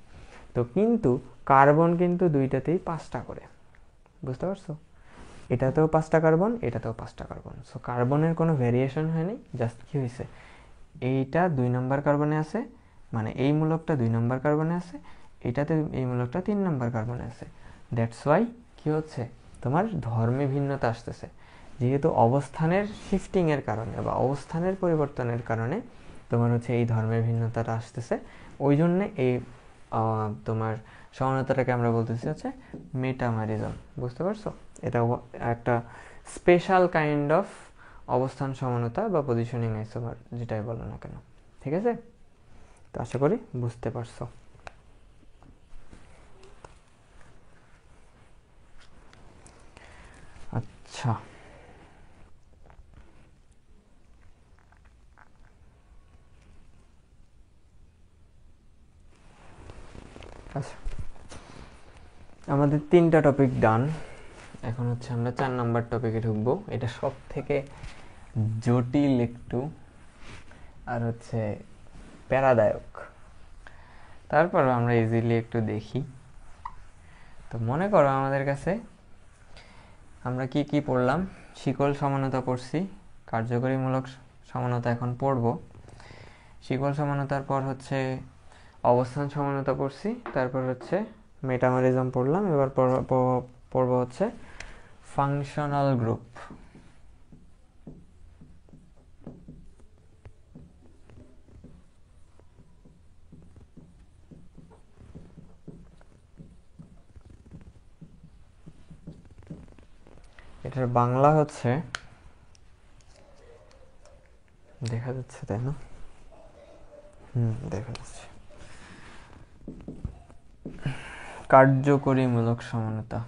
তো কিন্তু কার্বন কিন্তু দুইটাতেই 5টা করে, বুঝতে পারছো? এটাতেও 5টা কার্বন, এটাতেও 5টা কার্বন। সো কার্বনের কোনো ভ্যারিয়েশন হয়নি, জাস্ট কি হয়েছে, এইটা 2 নাম্বার কার্বনে আছে, মানে এই মূলকটা 2 নাম্বার কার্বনে আছে, এটাতে এই মূলকটা 3 নাম্বার কার্বনে আছে। দ্যাটস ওয়াই কি হচ্ছে, তোমার ধর্মে ভিন্নতা আসতেছে। যেহেতু অবস্থানের শিফটিংয়ের কারণে বা অবস্থানের পরিবর্তনের কারণে তোমার হচ্ছে এই ধর্মের ভিন্নতাটা আসতেছে, ওই জন্যে এই তোমার সমানতাটাকে আমরা বলতেছি হচ্ছে মেটামারিজম। বুঝতে পারছো? এটা একটা স্পেশাল কাইন্ড অফ অবস্থান সমানতা বা পজিশনিং আইসোমার, যেটাই বলো না কেন। ঠিক আছে? তো আশা করি বুঝতে পারছো। আচ্ছা, আচ্ছা, আমাদের 3টা টপিক ডান। এখন হচ্ছে আমরা 4 নাম্বার টপিকে ঢুকবো। এটা সব থেকে জটিল একটু, আর হচ্ছে প্যারাদায়ক। তারপর আমরা ইজিলি একটু দেখি। তো মনে করো আমাদের কাছে আমরা কি কি পড়লাম, শিকল সমানতা পড়ছি, কার্যকরীমূলক সমানতা এখন পড়ব। শিকল সমানতার পর হচ্ছে অবস্থান সমানতা পড়ছি, তারপর হচ্ছে মেটামারিজম পড়লাম। এবার পড়ব হচ্ছে ফাংশনাল গ্রুপ। এটার বাংলা হচ্ছে, দেখা যাচ্ছে তাই না? দেখা যাচ্ছে, কার্যকরীমূলক সমানতা।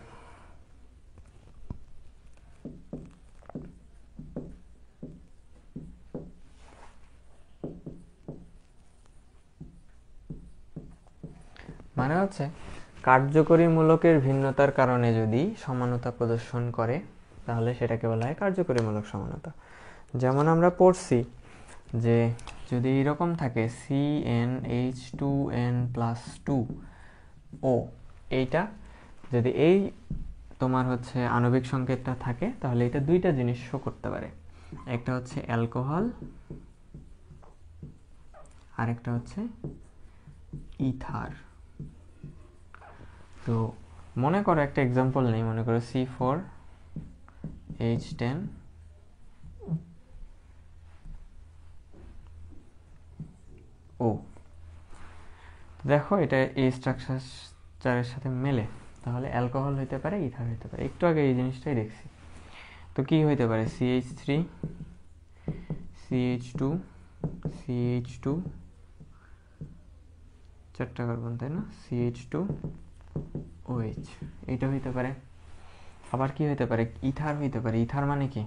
মানে হচ্ছে কার্যকরী মূলকের ভিন্নতার কারণে যদি সমানতা প্রদর্শন করে, তাহলে সেটাকে বলা হয় কার্যকরীমূলক সমানতা। যেমন আমরা পড়ছি যে যদি এইরকম থাকে CnH2n+2O, এইটা যদি এই তোমার হচ্ছে আণবিক সংকেতটা থাকে, তাহলে এটা দুইটা জিনিস শো করতে পারে। একটা হচ্ছে অ্যালকোহল, আর একটা হচ্ছে ইথার। তো মনে করো একটা এক্সাম্পল নেই, মনে করো C4H10 ও। দেখো এটা এই স্ট্রাকচারের সাথে মেলে, তাহলে অ্যালকোহল হইতে পারে, ইথার হইতে পারে। একটু আগে এই জিনিসটাই দেখছি। তো কি হইতে পারে, CH3 CH2 CH2, 4টা কার্বন তাই না, CH2OH, এইটা হইতে পারে। আবার কি হইতে পারে, ইথার হইতে পারে। ইথার মানে কি,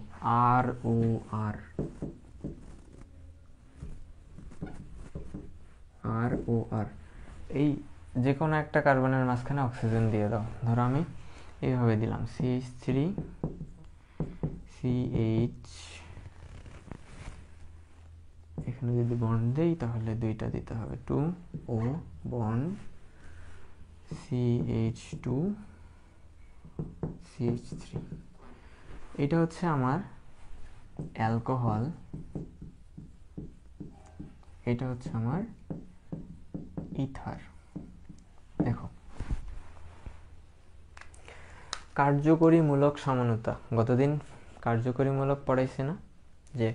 ROR, এই যে কোনো একটা কার্বনের মাঝখানে অক্সিজেন দিয়ে দাও। ধরো আমি এইভাবে দিলাম CH3CH, এখানে যদি বন্ড দেই তাহলে দুইটা দিতে হবে, 2O বন্ড CH2CH3। এটা হচ্ছে আমার অ্যালকোহল, এটা হচ্ছে আমার ইথার। দেখো কার্যকরীমূলক সমানতা, গতদিন কার্যকরীমূলক পড়াইছি না, যে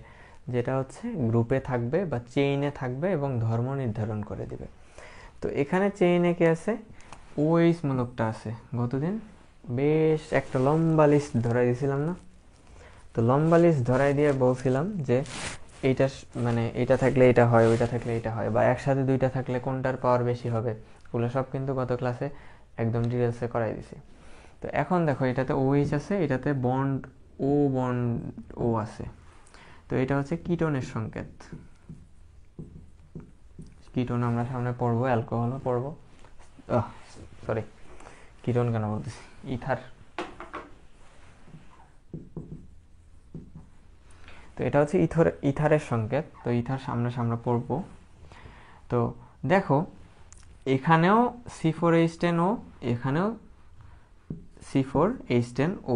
যেটা হচ্ছে গ্রুপে থাকবে বা চেইনে থাকবে এবং ধর্ম নির্ধারণ করে দিবে। তো এখানে চেইনে কি আছে, OH মূলকটা আছে। গতদিন বেশ একটা লম্বা লিস্ট ধরাই দিয়েছিলাম না? তো লম্বা লিস্ট ধরাই দিয়ে বলছিলাম যে এইটা মানে এটা থাকলে এটা হয়, ওইটা থাকলে এটা হয়, বা একসাথে দুইটা থাকলে কোনটার পাওয়ার বেশি হবে, ওগুলো সব কিন্তু গত ক্লাসে একদম ডিটেলসে করাই দিছি। তো এখন দেখো এটাতে OH আছে, এটাতে বন্ড ও আছে। তো এটা হচ্ছে কিটোনের সংকেত, কিটোন আমরা সামনে পড়বো, অ্যালকোহলও পড়বো, সরি কিটোন কেন বলতেছি, ইথার। তো এটা হচ্ছে ইথারের সংকেত। তো ইথার সামনে সামনে পড়বো। তো দেখো এখানেও C4H10O, এখানেও C4H10O,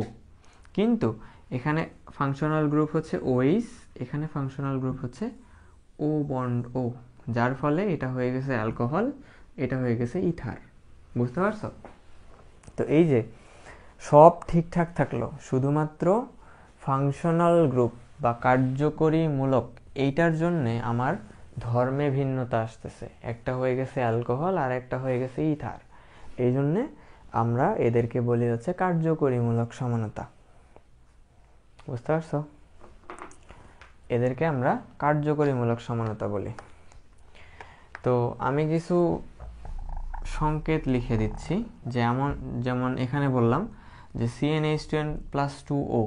কিন্তু এখানে ফাংশনাল গ্রুপ হচ্ছে OH, এখানে ফাংশনাল গ্রুপ হচ্ছে O বন্ড O, যার ফলে এটা হয়ে গেছে অ্যালকোহল, এটা হয়ে গেছে ইথার। বুঝতে পারছো? তো এই যে সব ঠিকঠাক থাকলো, শুধুমাত্র ফাংশনাল গ্রুপ বা কার্যকরী মূলক এইটার জন্যে আমার ধর্মে ভিন্নতা আসতেছে, একটা হয়ে গেছে অ্যালকোহল আর একটা হয়ে গেছে ইথার। এই জন্যে আমরা এদেরকে বলি হচ্ছে কার্যকরীমূলক সমানতা। বুঝতে পারছো? এদেরকে আমরা কার্যকরীমূলক সমানতা বলি। তো আমি কিছু সংকেত লিখে দিচ্ছি, যেমন এখানে বললাম যে CnH2n+2O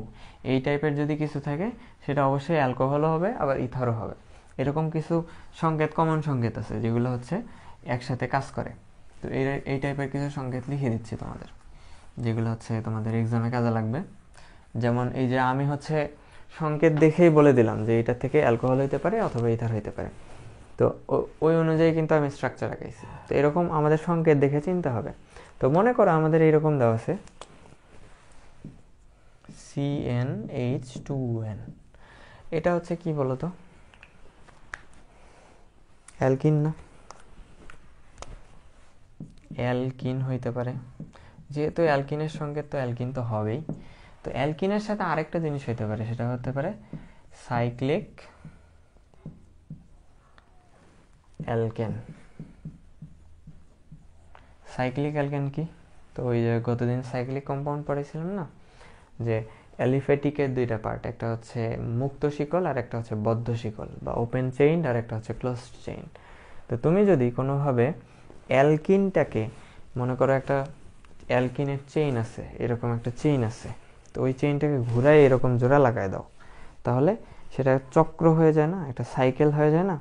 এই টাইপের যদি কিছু থাকে সেটা অবশ্যই অ্যালকোহলও হবে, আবার ইথারও হবে। এরকম কিছু সংকেত, কমন সংকেত আছে যেগুলো হচ্ছে একসাথে কাজ করে। তো এই টাইপের কিছু সংকেত লিখে দিচ্ছি তোমাদের, যেগুলো হচ্ছে তোমাদের এক্সামে কাজে লাগবে। যেমন এই যে আমি হচ্ছে সংকেত দেখেই বলে দিলাম যে এটা থেকে অ্যালকোহল হইতে পারে অথবা ইথার হইতে পারে। তো ওই অনুযায়ী কিন্তু আমি স্ট্রাকচার আঁকাইছি। তো এরকম আমাদের সংকেত দেখে চিনতে হবে। তো মনে করো আমাদের এইরকম দেওয়া আছে CnH2n, এটা হচ্ছে কি বলতো, অ্যালকিন না? অ্যালকিন হইতে পারে, যেহেতু অ্যালকিনের সংকেত তো অ্যালকিন তো হবেই। তো অ্যালকিনের সাথে আরেকটা জিনিস হইতে পারে, সেটা হতে পারে সাইক্লিক অ্যালকেন। সাইক্লিক অ্যালকেন কি? তো ওই যে গতদিন সাইক্লিক কম্পাউন্ড পড়েছিলাম না, যে অ্যালিফ্যাটিকের দুইটা পার্ট, একটা হচ্ছে মুক্ত শিকল আর একটা হচ্ছে বদ্ধ শিকল বা ওপেন চেইন, আর একটা হচ্ছে ক্লোজড চেইন। তো তুমি যদি কোনোভাবে অ্যালকিনটাকে, মনে করো একটা অ্যালকিনের চেইন আছে, এরকম একটা চেইন আছে, তো ওই চেইনটাকে ঘুরাই এরকম জোড়া লাগায় দাও, তাহলে সেটা চক্র হয়ে যায় না, একটা সাইকেল হয়ে যায় না?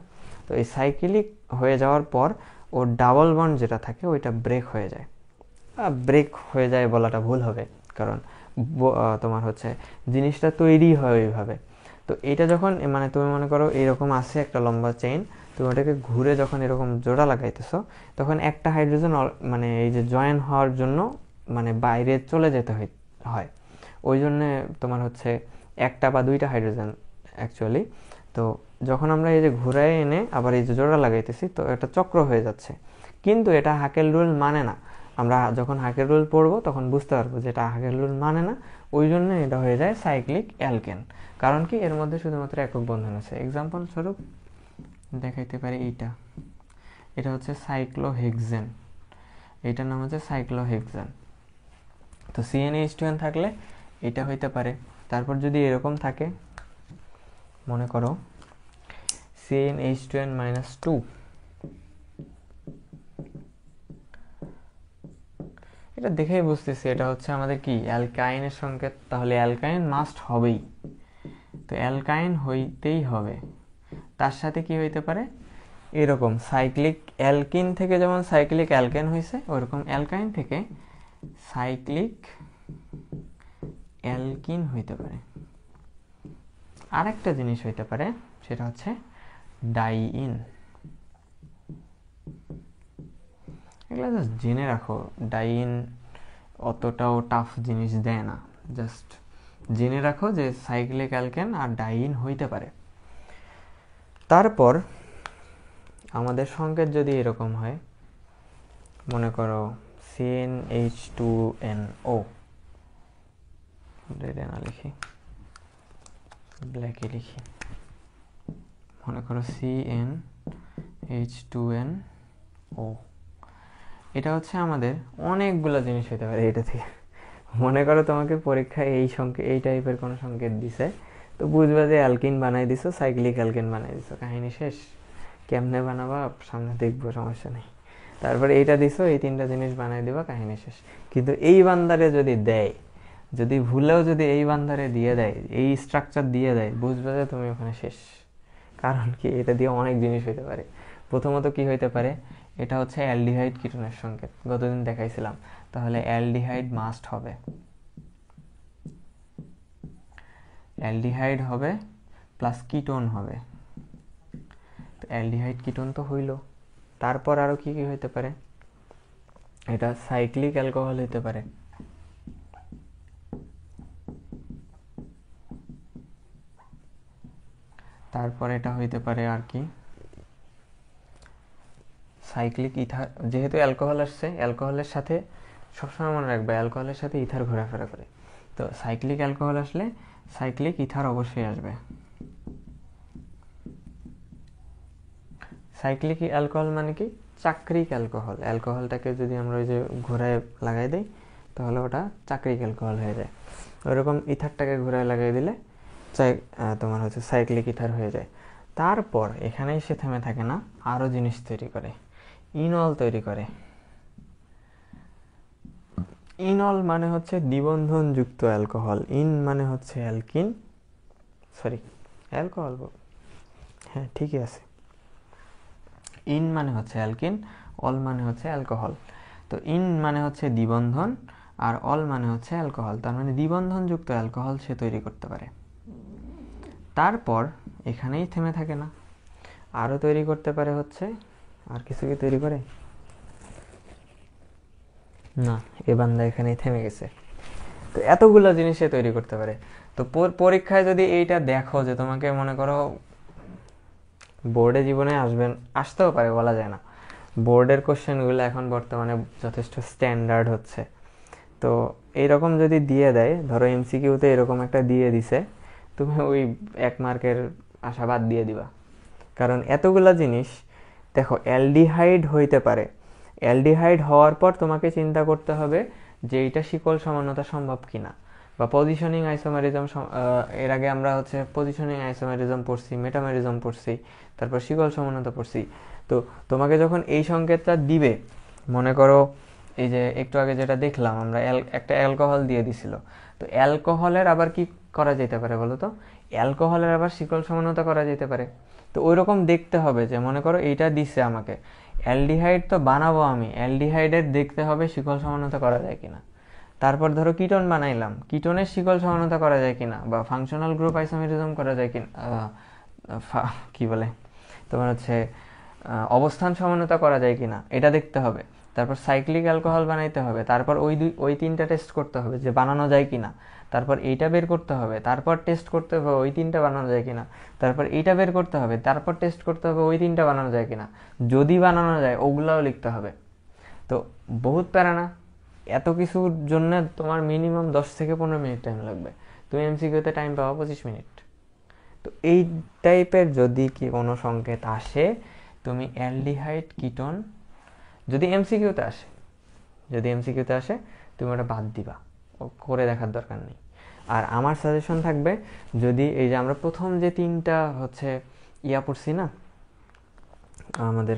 তো এই সাইকেলিক হয়ে যাওয়ার পর ওর ডাবল বন্ড যেটা থাকে ওইটা ব্রেক হয়ে যায়। ব্রেক হয়ে যায় বলাটা ভুল হবে, কারণ তোমার হচ্ছে জিনিসটা তৈরি হয় ওইভাবে। তো এটা যখন মানে তুমি মনে করো এরকম আছে একটা লম্বা চেইন, তুমি ওটাকে ঘুরে যখন এরকম জোড়া লাগাইতেছো, তখন একটা হাইড্রোজেন মানে এই যে জয়েন হওয়ার জন্য মানে বাইরে চলে যেতে হয়। ওই জন্যে তোমার হচ্ছে একটা বা দুইটা হাইড্রোজেন অ্যাকচুয়ালি। তো যখন আমরা এই যে ঘুরায় এনে আবার এই যে জোড়া লাগাইতেছি, তো এটা চক্র হয়ে যাচ্ছে। কিন্তু এটা হাকেল রুল মানে না। আমরা যখন হাকেল রুল পড়বো তখন বুঝতে পারবো যে এটা হাকেল রুল মানে না, ওই জন্য এটা হয়ে যায় সাইক্লিক অ্যালকেন। কারণ কি, এর মধ্যে শুধুমাত্র একক বন্ধন আছে। এক্সাম্পল স্বরূপ দেখাইতে পারি, এটা হচ্ছে সাইক্লোহেক্সেন, এটার নাম হচ্ছে সাইক্লোহেক্সেন। তো CnH2n থাকলে এটা হইতে পারে। তারপর যদি এরকম থাকে, মনে করো CnH2n-2, এটা দেখেই বুঝতেছি এটা হচ্ছে আমাদের কি অ্যালকাইনের সংকেত, তাহলে অ্যালকাইন মাস্ট হবেই। তো অ্যালকাইন হইতেই হবে। তার সাথে কি হইতে পারে, এরকম সাইক্লিক অ্যালকিন থেকে যেমন সাইক্লিক অ্যালকেন হয়েছে, ওইরকম অ্যালকাইন থেকে সাইক্লিক অ্যালকিন হইতে পারে। আরেকটা জিনিস হইতে পারে, সেটা হচ্ছে ডাইইন। এগুলো জাস্ট জেনে রাখো, ডাইইন অতটাও টাফ জিনিস দেয় না, জাস্ট জেনে রাখো যে সাইক্লিক অ্যালকেন আর ডাইইন হইতে পারে। তারপর আমাদের সংকেত যদি এরকম হয়, মনে করো CnH2nO, রেডে না লিখি, ব্ল্যাকে লিখি, মনে করো CnH2nO, এটা হচ্ছে আমাদের অনেকগুলো জিনিস হতে পারে এটা থেকে। মনে করো তোমাকে পরীক্ষায় এই টাইপের কোনো সংকেত দিছে, তো বুঝবা যে অ্যালকিন বানাই দিছো, সাইক্লিক অ্যালকেন বানাই দিছো, কাহিনী শেষ। কেমনে বানাবা সামনে দেখবো, সমস্যা নেই। তারপরে এইটা দিছো, এই তিনটা জিনিস বানাই দিবা, কাহিনী শেষ। কিন্তু এই বান্দারে যদি দেয়, যদি ভুলেও যদি এই বান্দারে দিয়ে দেয়, এই স্ট্রাকচার দিয়ে দেয়, বুঝবে যে তুমি ওখানে শেষ। কারণ কি, এটা দিয়ে অনেক জিনিস হইতে পারে। প্রথমত কি হইতে পারে, এটা হচ্ছে অ্যালডিহাইড কিটোনের সংকেত, গতদিন দেখাইছিলাম। তাহলে অ্যালডিহাইড মাস্ট হবে, অ্যালডিহাইড হবে প্লাস কিটোন হবে। তো অ্যালডিহাইড কিটোন তো হইল। তারপর আরও কি কি হইতে পারে, এটা সাইক্লিক অ্যালকোহল হইতে পারে। তারপর এটা হইতে পারে আর কি, সাইক্লিক ইথার, যেহেতু অ্যালকোহল আসছে, অ্যালকোহলের সাথে সবসময় মনে রাখবে অ্যালকোহলের সাথে ইথার ঘোরাফেরা করে। তো সাইক্লিক অ্যালকোহল আসলে সাইক্লিক ইথার অবশ্যই আসবে। সাইক্লিক অ্যালকোহল মানে কি, চাক্রিক অ্যালকোহল। অ্যালকোহলটাকে যদি আমরা ওই যে ঘোরায় লাগাই দিই তাহলে ওটা চাক্রিক অ্যালকোহল হয়ে যায়। ওইরকম ইথারটাকে ঘোরায় লাগাই দিলে তোমার হচ্ছে সাইক্লিক ইথার হয়ে যায়। তারপর এখানেই সে থেমে থাকে না, আরও জিনিস তৈরি করে, ইনল তৈরি করে। ইনল মানে হচ্ছে দ্বিবন্ধনযুক্ত অ্যালকোহল। ইন মানে হচ্ছে অ্যালকিন, সরি অ্যালকোহল, হ্যাঁ ঠিকই আছে। ইন মানে হচ্ছে অ্যালকিন, অল মানে হচ্ছে অ্যালকোহল। তো ইন মানে হচ্ছে দ্বিবন্ধন আর অল মানে হচ্ছে অ্যালকোহল, তার মানে দ্বিবন্ধনযুক্ত অ্যালকোহল সে তৈরি করতে পারে। তারপর এখানেই থেমে থাকে না, আরও তৈরি করতে পারে হচ্ছে, আর কিছু কি তৈরি করে না, এ বান্দা এখানেই থেমে গেছে। তো এতগুলো জিনিস সে তৈরি করতে পারে। তো পরীক্ষায় যদি এইটা দেখো, যে তোমাকে মনে করো বোর্ডে জীবনে আসতেও পারে, বলা যায় না, বোর্ডের কোশ্চেনগুলো এখন বর্তমানে যথেষ্ট স্ট্যান্ডার্ড হচ্ছে। তো এইরকম যদি দিয়ে দেয়, ধরো এমসিকিউতে এরকম একটা দিয়ে দিছে, তুমি ওই 1 মার্কের আশা বাদ দিয়ে দিবা। কারণ এতগুলা জিনিস, দেখো অ্যালডিহাইড হইতে পারে, অ্যালডিহাইড হওয়ার পর তোমাকে চিন্তা করতে হবে যে এইটা শিকল সমানতা সম্ভব কিনা, বা পজিশনিং আইসোমেরিজম। এর আগে আমরা হচ্ছে পজিশনিং আইসোমেরিজম পড়ছি, মেটামেরিজম পড়ছি, তারপর শিকল সমানতা পড়ছি। তো তোমাকে যখন এই সংকেতটা দিবে, মনে করো এই যে একটু আগে যেটা দেখলাম আমরা, একটা অ্যালকোহল দিয়ে দিছিল, তো অ্যালকোহলের আবার কি করা যেতে পারে বলো তো, অ্যালকোহলের আবার শিকল সমানতা করা যেতে পারে। তো ওইরকম দেখতে হবে যে মনে করো এইটা দিচ্ছে আমাকে, অ্যালডিহাইড তো বানাবো আমি, অ্যালডিহাইডের দেখতে হবে শিকল সমানতা করা যায় কিনা। তারপর ধরো কিটোন বানাইলাম, কিটোনের শিকল সমানতা করা যায় কিনা, বা ফাংশনাল গ্রুপ আইসোমেরিজম করা যায় কিনা, কি বলে তোমার হচ্ছে অবস্থান সমানতা করা যায় কিনা, এটা দেখতে হবে। তারপর সাইক্লিক অ্যালকোহল বানাইতে হবে, তারপর ওই 3টা টেস্ট করতে হবে যে বানানো যায় কিনা, তারপর এইটা বের করতে হবে, তারপর টেস্ট করতে হবে ওই 3টা বানানো যায় কিনা, তারপর এইটা বের করতে হবে, তারপর টেস্ট করতে হবে ওই 3টা বানানো যায় কিনা, যদি বানানো যায় ওগুলাও লিখতে হবে। তো বহুত প্যারা না, এত কিছুর জন্য তোমার মিনিমাম 10 থেকে 15 মিনিট টাইম লাগবে। তুমি এমসিকিউতে টাইম পাবো 25 মিনিট। তো এই টাইপের যদি কি কোনো সংকেত আসে, তুমি অ্যালডিহাইড কিটোন যদি এমসিকিউতে আসে তুমি ওটা বাদ দিবা, ও করে দেখার দরকার নেই। আর আমার সাজেশন থাকবে, যদি এই যে আমরা প্রথম যে 3টা হচ্ছে পড়ছি না আমাদের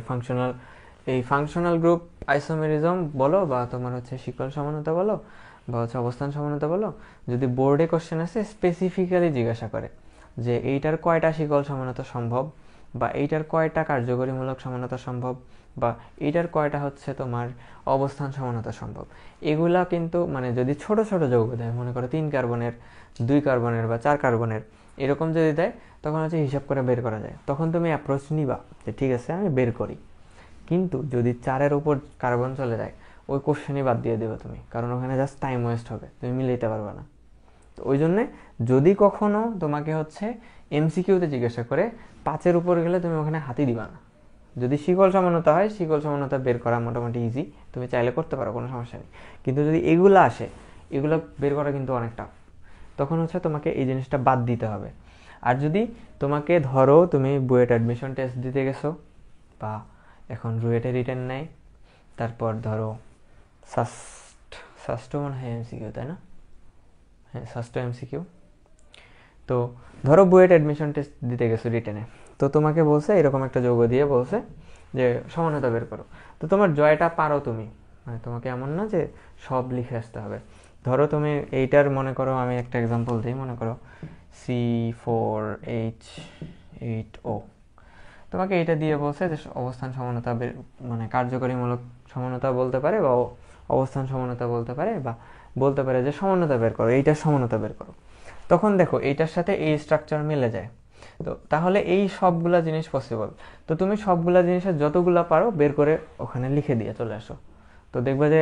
ফাংশনাল গ্রুপ আইসোমেরিজম বলো, বা তোমার হচ্ছে শিকল সমানতা বলো, বা হচ্ছে অবস্থান সমানতা বলো, যদি বোর্ডে কোশ্চেন আসে স্পেসিফিক্যালি জিজ্ঞাসা করে যে এইটার কয়টা শিকল সমানতা সম্ভব, বা এইটার কয়টা কার্যকরীমূলক সমানতা সম্ভব, বা এইটার কয়টা হচ্ছে তোমার অবস্থান সমানতা সম্ভব, এগুলা কিন্তু মানে যদি ছোট ছোট যৌগ দেয়, মনে করো 3 কার্বনের 2 কার্বনের বা 4 কার্বনের এরকম যদি দেয়, তখন হচ্ছে হিসাব করে বের করা যায়। তখন তুমি অ্যাপ্রোচ নিবা যে ঠিক আছে আমি বের করি। কিন্তু যদি 4-এর উপর কার্বন চলে যায়, ওই কোশ্চেনই বাদ দিয়ে দেবে তুমি, কারণ ওখানে জাস্ট টাইম ওয়েস্ট হবে, তুমি মিলাইতে পারবে না। তো ওই জন্যে যদি কখনো তোমাকে হচ্ছে এমসিকিউতে জিজ্ঞাসা করে 5-এর উপর গেলে তুমি ওখানে হাতই দিবা না। যদি শিকল সমানতা হয়, শিকল সমানতা বের করা মোটামুটি ইজি, তুমি চাইলে করতে পারো, কোনো সমস্যা নেই। কিন্তু যদি এগুলো আসে, এগুলো বের করা কিন্তু অনেক টাফ, তখন হচ্ছে তোমাকে এই জিনিসটা বাদ দিতে হবে। আর যদি তোমাকে ধরো তুমি বুয়েট অ্যাডমিশন টেস্ট দিতে গেছো, বা এখন রুয়েটে রিটেন নেয়, তারপর ধরো সাস্টো মনে হয় এমসিকিউ, তাই না? হ্যাঁ সাস্টো এমসিকিউ। তো ধরো বুয়েট অ্যাডমিশন টেস্ট দিতে গেছো রিটেনে, তো তোমাকে বলছে এরকম একটা যৌগ দিয়ে বলছে যে সমানতা বের করো। তো তোমার জয়টা পারো তুমি, মানে তোমাকে এমন না যে সব লিখে আসতে হবে। ধরো তুমি এইটার মনে করো, আমি একটা এক্সাম্পল দিই, মনে করো C4H8O। তোমাকে এটা দিয়ে বলছে যে অবস্থান সমানতা মানে কার্যকরীমূলক সমানতা বলতে পারে, বা অবস্থান সমানতা বলতে পারে, বা বলতে পারে যে সমানতা বের করো, এইটার সমানতা বের করো। তখন দেখো এইটার সাথে এই স্ট্রাকচার মিলে যায়। তো তাহলে এই সবগুলা জিনিস পসিবল। তো তুমি সবগুলা জিনিসের যতগুলা পারো বের করে ওখানে লিখে দিয়ে চলে আসো। তো দেখবে যে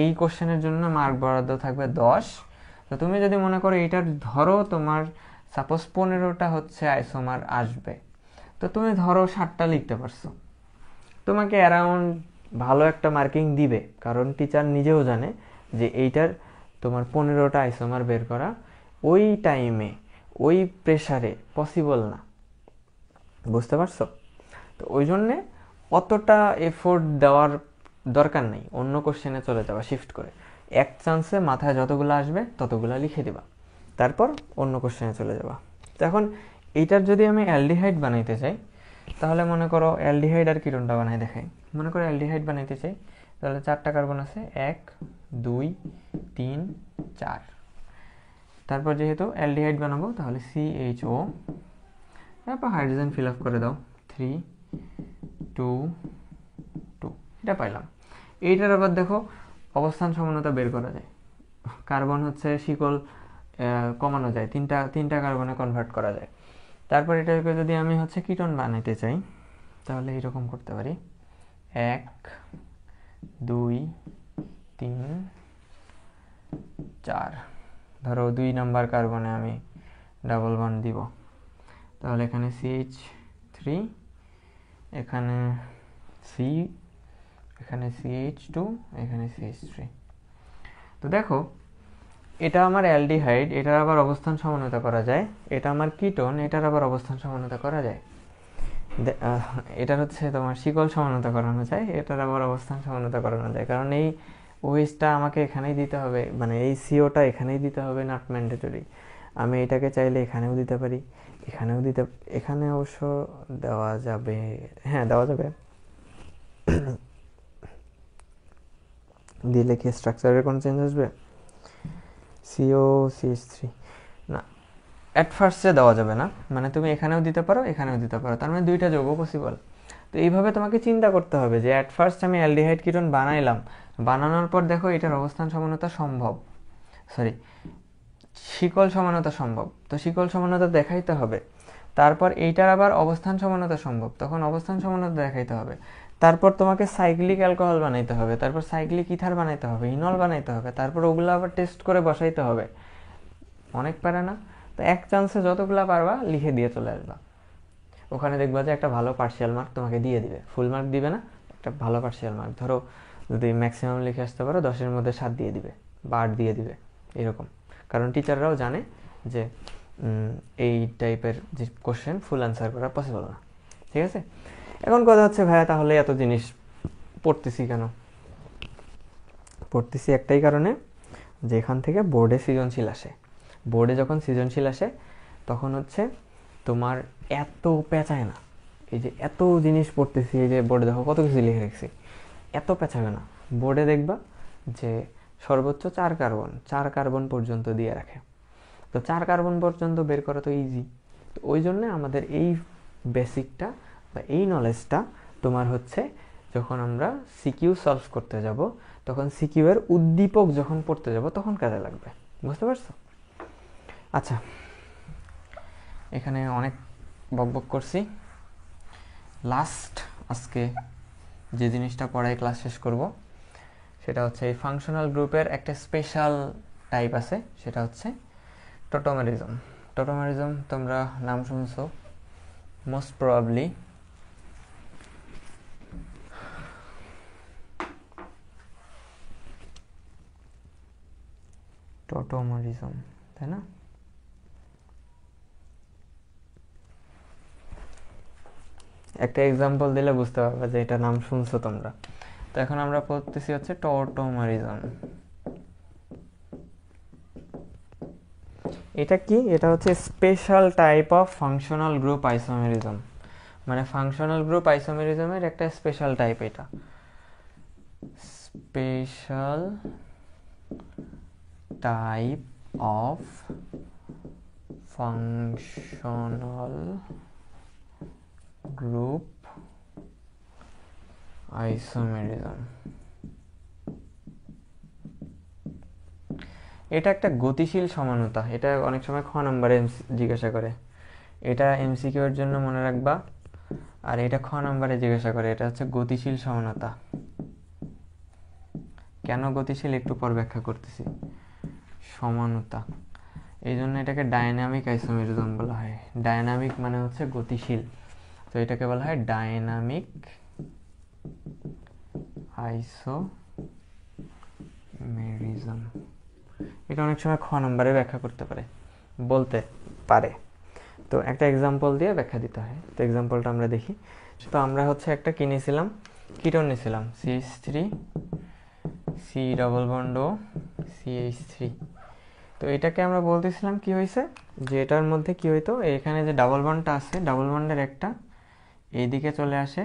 এই কোশ্চেনের জন্য মার্ক বরাদ্দ থাকবে 10। তো তুমি যদি মনে করো এইটার ধরো তোমার সাপোজ 15টা হচ্ছে আইসোমার আসবে, তো তুমি ধরো 7টা লিখতে পারছো, তোমাকে অ্যারাউন্ড ভালো একটা মার্কিং দিবে, কারণ টিচার নিজেও জানে যে এইটার তোমার 15টা আইসোমার বের করা ওই টাইমে ওই প্রেশারে পসিবল না। বুঝতে পারছো? তো ওই জন্যে অতটা এফোর্ট দেওয়ার দরকার নেই, অন্য কোশ্চেনে চলে যাবা শিফট করে, এক চান্সে মাথায় যতগুলো আসবে ততগুলো লিখে দিবা, তারপর অন্য কোশ্চেনে চলে যাবা। তো এখন এইটার যদি আমি অ্যালডিহাইড বানাইতে চাই, তাহলে মনে করো অ্যালডিহাইড আর কিরণটা বানাই দেখাই। মনে করো অ্যালডিহাইড বানাইতে চাই, তাহলে 4টা কার্বন আছে, 1 2 3 4। তারপর যেহেতু অ্যালডিহাইড বানাবো তাহলে CHO, তারপর হাইড্রোজেন ফিল আপ করে দাও 3 2 2, এটা পাইলাম। এইটার আবার দেখো অবস্থান সমানতা বের করা যায়, কার্বন হচ্ছে শিকল কমানো যায়, তিনটা কার্বনে কনভার্ট করা যায়। তারপর এটাকে যদি আমি হচ্ছে কিটোন বানাইতে চাই, তাহলে এরকম করতে পারি 1 2 3 4। ধরো 2 নাম্বার কার্বনে আমি ডাবল বন্ড দিব, তাহলে এখানে CH3, এখানে C, এখানে CH2, এখানে CH3। তো দেখো এটা আমার অ্যালডিহাইড, এটার আবার অবস্থান সমানতা করা যায়। এটা আমার কিটোন, এটার আবার অবস্থান সমানতা করা যায়। এটার হচ্ছে তোমার শিকল সমানতা করানো যায়, এটার আবার অবস্থান সমানতা করানো যায়, কারণ এই ওএইচটা আমাকে এখানেই দিতে হবে, মানে এই সিওটা এখানেই দিতে হবে, নট ম্যান্ডেটরি। আমি এটাকে চাইলে এখানেও দিতে পারি, এখানেও দিতে, এখানে অবশ্য দেওয়া যাবে, হ্যাঁ দেওয়া যাবে। দিলে কি স্ট্রাকচারের কোনো চেঞ্জ আসবে? COCH3 না, অ্যাট ফার্স্টে দেওয়া যাবে না, মানে তুমি এখানেও দিতে পারো এখানেও দিতে পারো, তার মানে দুইটা যৌগ পসিবল। তো এইভাবে তোমাকে চিন্তা করতে হবে যে অ্যাট ফার্স্ট আমি অ্যালডিহাইড কিটোন বানাইলাম, বানানোর পর দেখো এটার অবস্থান সমানতা সম্ভব, সরি শিকল সমানতা সম্ভব, তো শিকল সমানতা দেখাইতে হবে। তারপর এইটার আবার অবস্থান সমানতা সম্ভব, তখন অবস্থান সমানতা দেখাইতে হবে। তারপর তোমাকে সাইক্লিক অ্যালকোহল বানাইতে হবে, তারপর সাইক্লিক ইথার বানাইতে হবে, ইনল বানাইতে হবে, তারপর ওগুলো আবার টেস্ট করে বসাইতে হবে। অনেক পারে না? তো এক চান্সে যতগুলা পারবা লিখে দিয়ে চলে আসবা, ওখানে দেখবা যে একটা ভালো পার্শিয়াল মার্ক তোমাকে দিয়ে দিবে, ফুল মার্ক দিবে না, একটা ভালো পার্শিয়াল মার্ক। ধরো যদি ম্যাক্সিমাম লিখে আসতে পারো 10-এর মধ্যে 7 দিয়ে দিবে বা 8 দিয়ে দিবে, এরকম। কারণ টিচাররাও জানে যে এই টাইপের যে কোশ্চেন ফুল অ্যান্সার করা পসিবল না। ঠিক আছে? এখন কথা হচ্ছে ভাইয়া তাহলে এত জিনিস পড়তেছি কেন? পড়তেছি একটাই কারণে, যে এখান থেকে বোর্ডে সৃজনশীল আসে। বোর্ডে যখন সৃজনশীল আসে তখন হচ্ছে তোমার এত পেঁচায় না, এই যে এত জিনিস পড়তেছি, এই যে বোর্ডে দেখো কত কিছু লিখে রেখেছি, এত পেঁচাবে না। বোর্ডে দেখবা যে সর্বোচ্চ 4 কার্বন পর্যন্ত দিয়ে রাখে, তো 4 কার্বন পর্যন্ত বের করা তো ইজি। তো ওই জন্যে আমাদের এই বেসিকটা বা এই নলেজটা তোমার হচ্ছে যখন আমরা সিকিউ সলভ করতে যাব, তখন সিকিউ এর উদ্দীপক যখন পড়তে যাব তখন কাজে লাগবে। বুঝতে পারছো? আচ্ছা, এখানে অনেক বকবক করছি, লাস্ট আজকে যে জিনিসটা পড়ায় ক্লাস শেষ করব সেটা হচ্ছে এই ফাংশনাল গ্রুপের একটা স্পেশাল টাইপ আছে, সেটা হচ্ছে টোটোমারিজম। টোটোমারিজম তোমরা নাম শুনছো মোস্ট প্রবাবলি। টোটোমারিজম, তাই না? একটা এক্সাম্পল দিলে বুঝতে পারবে যে এটা নাম শুনছো তোমরা। তো এখন আমরা পড়তেছি হচ্ছে টোটোমারিজম। এটা কি? এটা হচ্ছে special type of functional group isomerism, মানে ফাংশনাল গ্রুপ আইসোমেরিজমের একটা স্পেশাল টাইপ। এটা special type of functional group isomerism. এটা একটা গতিশীল সমানতা, এটা অনেক সময় খ নম্বরে জিজ্ঞাসা করে, এটা এমসিকিউ এর জন্য মনে রাখবা। আর এটা খ নম্বরে জিজ্ঞাসা করে, এটা হচ্ছে গতিশীল সমানতা। কেন গতিশীল একটু পর ব্যাখ্যা করতেছি। সমানতা, এই জন্য এটাকে ডায়নামিক আইসোমেরিজম বলা হয়। ডায়নামিক মানে হচ্ছে গতিশীল, তো এটাকে বলা হয় ডায়নামিক আইসোমেরিজম। এটা অনেক সময় খ নম্বরে ব্যাখ্যা করতে পারে, বলতে পারে। তো একটা এক্সাম্পল দিয়ে ব্যাখ্যা দিতে হয়। তো এক্সাম্পলটা আমরা দেখি। তো আমরা হচ্ছে একটা কি নিয়েছিলাম, কিটোন নিয়েছিলাম, CH3 C ডবল বন্ড ও CH3। তো এটাকে আমরা বলতেছিলাম কি হয়েছে, যে এটার মধ্যে কি হইতো, এখানে যে ডাবল বন্ডটা আছে, ডাবল বন্ডের একটা এইদিকে চলে আসে,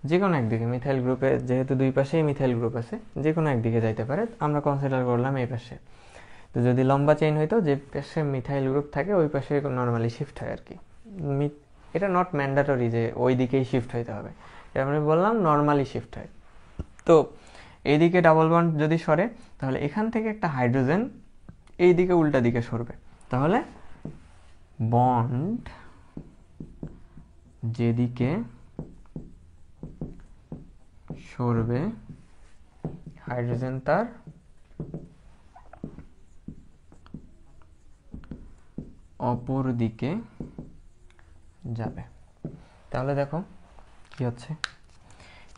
যে কোনো একদিকে মিথাইল গ্রুপে, যেহেতু দুই পাশেই মিথাইল গ্রুপ আছে, যে কোনো একদিকে যাইতে পারে, আমরা কনসিডার করলাম এই পাশে। তো যদি লম্বা চেইন হইতো, যে পাশে মিথাইল গ্রুপ থাকে ওই পাশে নর্মালি শিফট হয় আর কি। এটা নট ম্যান্ডেটরি যে ওই দিকেই শিফট হইতে হবে, এটা আমি বললাম নর্মালি শিফট হয়। তো এইদিকে ডাবল বন্ড যদি সরে, তাহলে এখান থেকে একটা হাইড্রোজেন এই দিকে উল্টা দিকে সরবে, তাহলে বন্ড যেদিকে সরবে হাইড্রোজেন তার অপর দিকে যাবে। তাহলে দেখো কি হচ্ছে,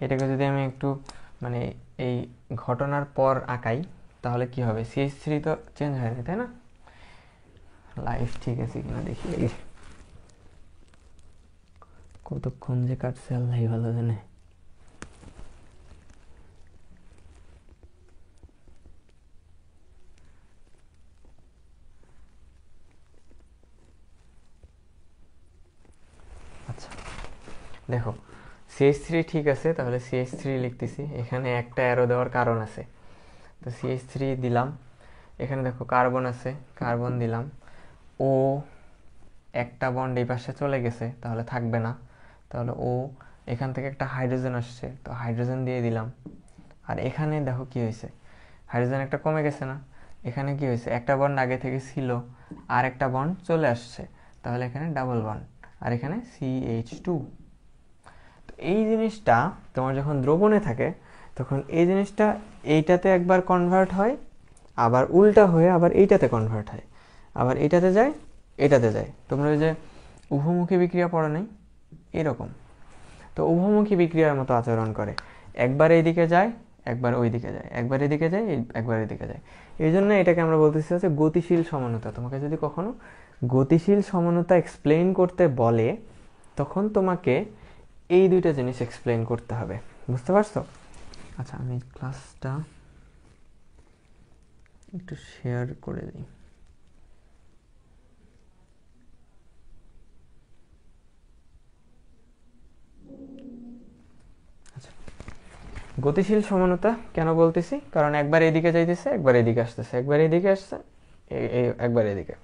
এটাকে যদি আমি একটু মানে এই ঘটনার পর আঁকাই, তাহলে কি হবে, CH3 তো চেঞ্জ হয়নি, তাই না? লাইফ ঠিক আছে কিনা দেখি, কতক্ষণ যে কাটছে আল্লাহ ভালো জানে। আচ্ছা দেখো, CH3 ঠিক আছে, তাহলে CH3 লিখতেছি। এখানে একটা অ্যারো দেওয়ার কারণ আছে, তো CH3 দিলাম। এখানে দেখো কার্বন আছে, কার্বন দিলাম। ও একটা বন্ড এই পাশে চলে গেছে, তাহলে থাকবে না, তাহলে ও এখান থেকে একটা হাইড্রোজেন আসছে, তো হাইড্রোজেন দিয়ে দিলাম। আর এখানে দেখো কি হয়েছে, হাইড্রোজেন একটা কমে গেছে না, এখানে কি হয়েছে, একটা বন্ড আগে থেকে ছিল আর একটা বন্ড চলে আসছে, তাহলে এখানে ডাবল বন্ড, আর এখানে CH2। তো এই জিনিসটা তোমার যখন দ্রবণে থাকে, তখন এই জিনিসটা এইটাতে একবার কনভার্ট হয়, আবার উল্টা হয়ে আবার এইটাতে কনভার্ট হয়, আবার এইটাতে যায়, এটাতে যায়। তোমরা ওই যে উভমুখী বিক্রিয়া পড়ো নাই, এরকম। তো উভমুখী বিক্রিয়ার মতো আচরণ করে, একবার এইদিকে যায়, একবার ওই দিকে যায়, একবার এদিকে যায়, একবার এদিকে যায়। এই জন্য এটাকে আমরা বলতেছি হচ্ছে গতিশীল সমানতা। তোমাকে যদি কখনো গতিশীল সমানতা এক্সপ্লেইন করতে বলে, তখন তোমাকে এই দুইটা জিনিস এক্সপ্লেইন করতে হবে, বুঝতে পারছো? আচ্ছা, আমি ক্লাসটা একটু শেয়ার করে দিই। গতিশীল সমানতা কেন বলতেছি, কারণ একবার এদিকে যাইতেছে, একবার এদিকে আসতেছে, একবার এদিকে আসছে, একবার এদিকে।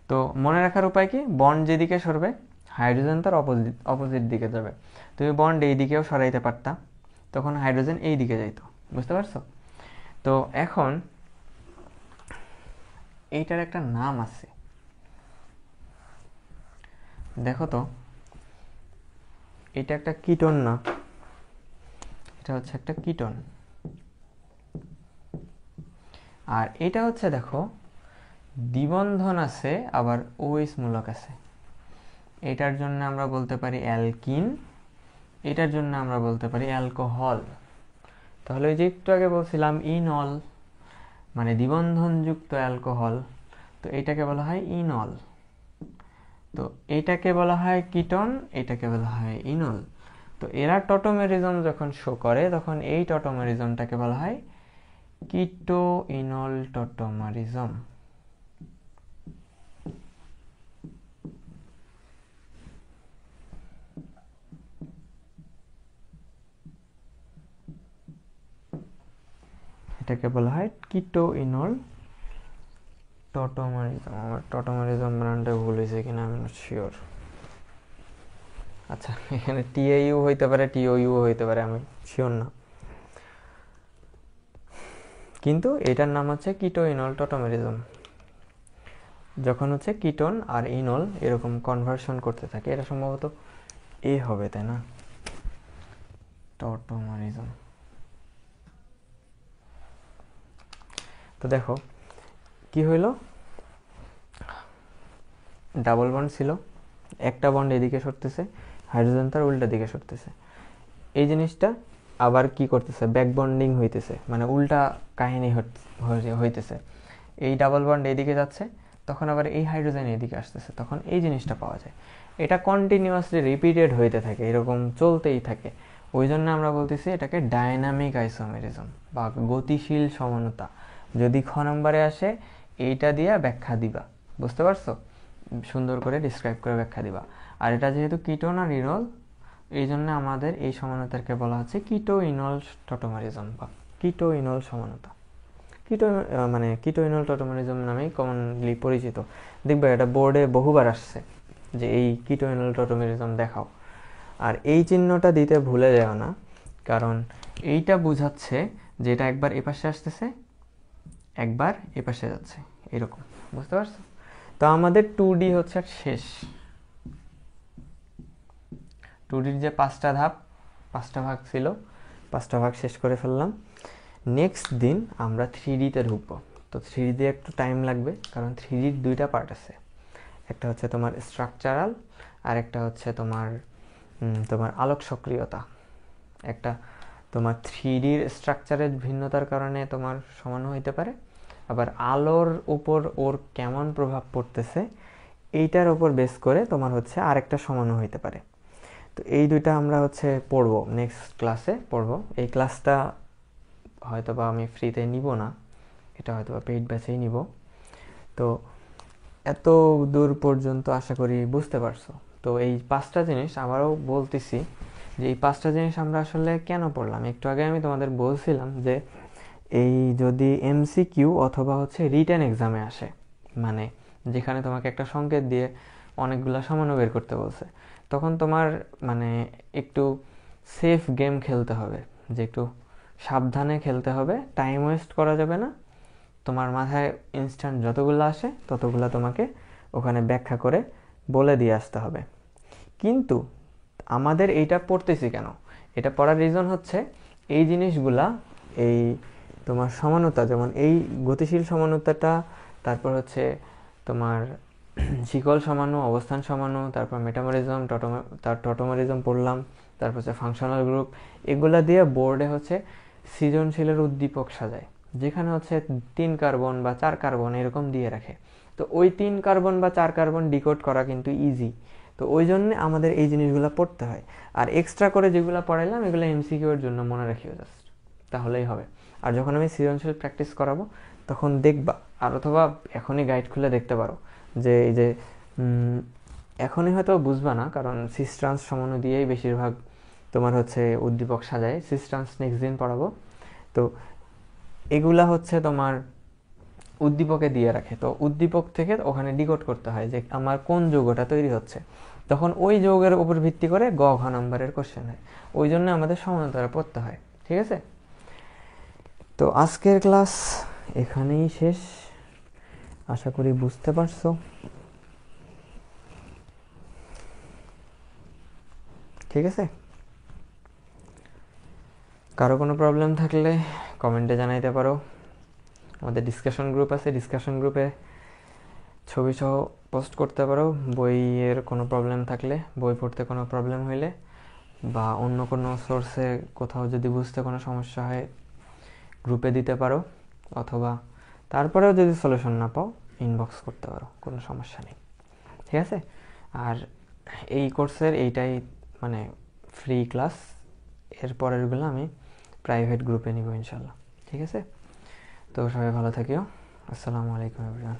তো মনে রাখার উপায় কি, বন্ড যেদিকে সরবে হাইড্রোজেন তার অপোজিট দিকে যাবে। তুমি বন্ড এই দিকেও সরাইতে পারতা, তখন হাইড্রোজেন এই দিকে যাইতো, বুঝতে পারছো? তো এখন এইটার একটা নাম আছে, দেখো তো, এটা একটা কিটোন না, এটা হচ্ছে একটা কিটোন। আর এটা হচ্ছে দেখো দ্বিবন্ধন আছে, আবার OH মূলক আছে। এটার জন্য আমরা বলতে পারি অ্যালকিন, এটার জন্য আমরা বলতে পারি অ্যালকোহল। তাহলে ওই যে একটু আগে বলছিলাম ইনল, মানে দ্বিবন্ধনযুক্ত অ্যালকোহল, তো এটাকে বলা হয় ইনল। তো এটাকে বলা হয় কিটোন, এটাকে বলা হয় ইনল। তো এরা টটোমেরিজম যখন শো করে, তখন এই টটোমেরিজমটাকে বলা হয় কিটো ইনল টটোমেরিজম। এটাকে বলা হয় কিটো ইনল টটোমেরিজম। আমার টটোমেরিজম ব্র্যান্ডে ভুল হয়েছে কিনা আমি নট শিওর। আচ্ছা, এখানে টিএইউ হইতে পারে, টিওইউ হইতে পারে, আমি শিওর না, কিন্তু এটার নাম হচ্ছে কিটো ইনল টটোমেরিজম। যখন হচ্ছে কিটোন আর ইনল এরকম কনভার্সন করতে থাকে, এটা সম্ভবত এ হবে, তাই না? টটোমেরিজম। তো দেখো কি হইল, ডাবল বন্ড ছিল, একটা বন্ড এদিকে সরতেছে, হাইড্রোজেন তার উল্টা দিকে সরতেছে। এই জিনিসটা আবার কি করতেছে, ব্যাক বন্ডিং হইতেছে, মানে উল্টা কাহিনী হইতেছে। এই ডাবল বন্ড এদিকে যাচ্ছে, তখন আবার এই হাইড্রোজেন এদিকে আসতেছে, তখন এই জিনিসটা পাওয়া যায়। এটা কন্টিনিউয়াসলি রিপিটেড হইতে থাকে, এরকম চলতেই থাকে। ওই জন্য আমরা বলতেছি এটাকে ডায়নামিক আইসোমেরিজম বা গতিশীল সমানতা। যদি খ নম্বরে আসে, এইটা দিয়ে ব্যাখ্যা দিবা, বুঝতে পারছো? সুন্দর করে ডিসক্রাইব করে ব্যাখ্যা দিবা। আর এটা যেহেতু কিটোন আর ইনল, এই জন্য আমাদের এই সমানতাকে বলা হচ্ছে কিটো ইনল টটোমেরিজম বা কিটো ইনল সমানতা। কিটো মানে কিটো ইনল টটোমেরিজম নামেই কমনলি পরিচিত। দেখবে এটা বোর্ডে বহুবার আসছে যে এই কিটো ইনল টটোমেরিজম দেখাও। আর এই চিহ্নটা দিতে ভুলে যাও না, কারণ এইটা বোঝাচ্ছে যে এটা একবার এপাশে আসতেছে, একবার এপাশে যাচ্ছে, এরকম, বুঝতে পারছো? তো আমাদের 2D হচ্ছে শেষ। 2Dর যে 5টা ধাপ, 5টা ভাগ ছিল, 5টা ভাগ শেষ করে ফেললাম। নেক্সট দিন আমরা 3Dতে ঢুকবো। তো 3D একটু টাইম লাগবে, কারণ 3Dর 2টা পার্ট আছে। একটা হচ্ছে তোমার স্ট্রাকচারাল, আর একটা হচ্ছে তোমার তোমার আলোক সক্রিয়তা। একটা তোমার 3Dর স্ট্রাকচারের ভিন্নতার কারণে তোমার সমানও হইতে পারে, আবার আলোর উপর ওর কেমন প্রভাব পড়তেছে এইটার উপর বেস করে তোমার হচ্ছে আরেকটা সমানও হইতে পারে। তো এই দুইটা আমরা হচ্ছে পড়বো, নেক্সট ক্লাসে পড়বো। এই ক্লাসটা হয়তো বা আমি ফ্রিতে নিব না, এটা হয়তো বা পেইড ব্যাচেই নিব। তো এত দূর পর্যন্ত আশা করি বুঝতে পারছো। তো এই 5টা জিনিস আবারও বলতেছি, যে এই 5টা জিনিস আমরা আসলে কেন পড়লাম। একটু আগে আমি তোমাদের বলছিলাম যে এই যদি এমসিকিউ অথবা হচ্ছে রিটেন এক্সামে আসে, মানে যেখানে তোমাকে একটা সংকেত দিয়ে অনেকগুলো সমানু বের করতে বলছে, তখন তোমার মানে একটু সেফ গেম খেলতে হবে, যে একটু সাবধানে খেলতে হবে, টাইম ওয়েস্ট করা যাবে না। তোমার মাথায় ইনস্ট্যান্ট যতগুলো আসে ততগুলো তোমাকে ওখানে ব্যাখ্যা করে বলে দিয়ে আসতে হবে। কিন্তু আমাদের এইটা পড়তেছি কেন, এটা পড়ার রিজন হচ্ছে এই জিনিসগুলা, এই তোমার সমানতা, যেমন এই গতিশীল সমানতাটা, তারপর হচ্ছে তোমার শিকল সমাণু, অবস্থান সমাণু, তারপর মেটামরিজম, টটোমেরিজম পড়লাম, তারপর হচ্ছে ফাংশনাল গ্রুপ। এগুলা দিয়ে বোর্ডে হচ্ছে সৃজনশীলের উদ্দীপক সাজায়, যেখানে হচ্ছে 3 কার্বন বা 4 কার্বন এরকম দিয়ে রাখে। তো ওই 3 কার্বন বা 4 কার্বন ডিকোড করা কিন্তু ইজি। তো ওই জন্য আমাদের এই জিনিসগুলো পড়তে হয়। আর এক্সট্রা করে যেগুলো পড়াইলাম এগুলো এমসিকিউ এর জন্য মনে রাখিও জাস্ট, তাহলেই হবে। আর যখন আমি সৃজনশীল প্র্যাকটিস করাবো তখন দেখবা, আর অথবা এখনই গাইড খুলে দেখতে পারো, যে এই যে এখনই হয়তো বুঝবা না, কারণ সিস্ট্রান্স সমাণু দিয়েই বেশিরভাগ তোমার হচ্ছে উদ্দীপক সাজায়। সিস্ট্রান্স নেক্সট দিন পড়াবো। তো এগুলা হচ্ছে তোমার উদ্দীপকে দিয়ে রাখে, তো উদ্দীপক থেকে ওখানে ডিকোড করতে হয় যে আমার কোন যৌগটা তৈরি হচ্ছে, তখন ওই যৌগের উপর ভিত্তি করে গ ঘ নাম্বারের কোশ্চেন হয়। ওই জন্য আমাদের সমান্তরাল পড়তে হয়, ঠিক আছে? তো আজকের ক্লাস এখানেই শেষ, আশা করি বুঝতে পারছো। ঠিক আছে, কারো কোনো প্রবলেম থাকলে কমেন্টে জানাইতে পারো। আমাদের ডিসকাশন গ্রুপ আছে, ডিসকাশন গ্রুপে ছবি সহ পোস্ট করতে পারো। বইয়ের কোনো প্রবলেম থাকলে, বই পড়তে কোনো প্রবলেম হইলে, বা অন্য কোনো সোর্সে কোথাও যদি বুঝতে কোনো সমস্যা হয় গ্রুপে দিতে পারো, অথবা তারপরেও যদি সলিউশন না পাও ইনবক্স করতে পারো, কোনো সমস্যা নেই, ঠিক আছে? আর এই কোর্সের এইটাই মানে ফ্রি ক্লাস, এর পরেরগুলো আমি প্রাইভেট গ্রুপে নিব ইনশাল্লাহ, ঠিক আছে? তো সবাই ভালো থাকিও। আসসালামু আলাইকুম এভরিওয়ান।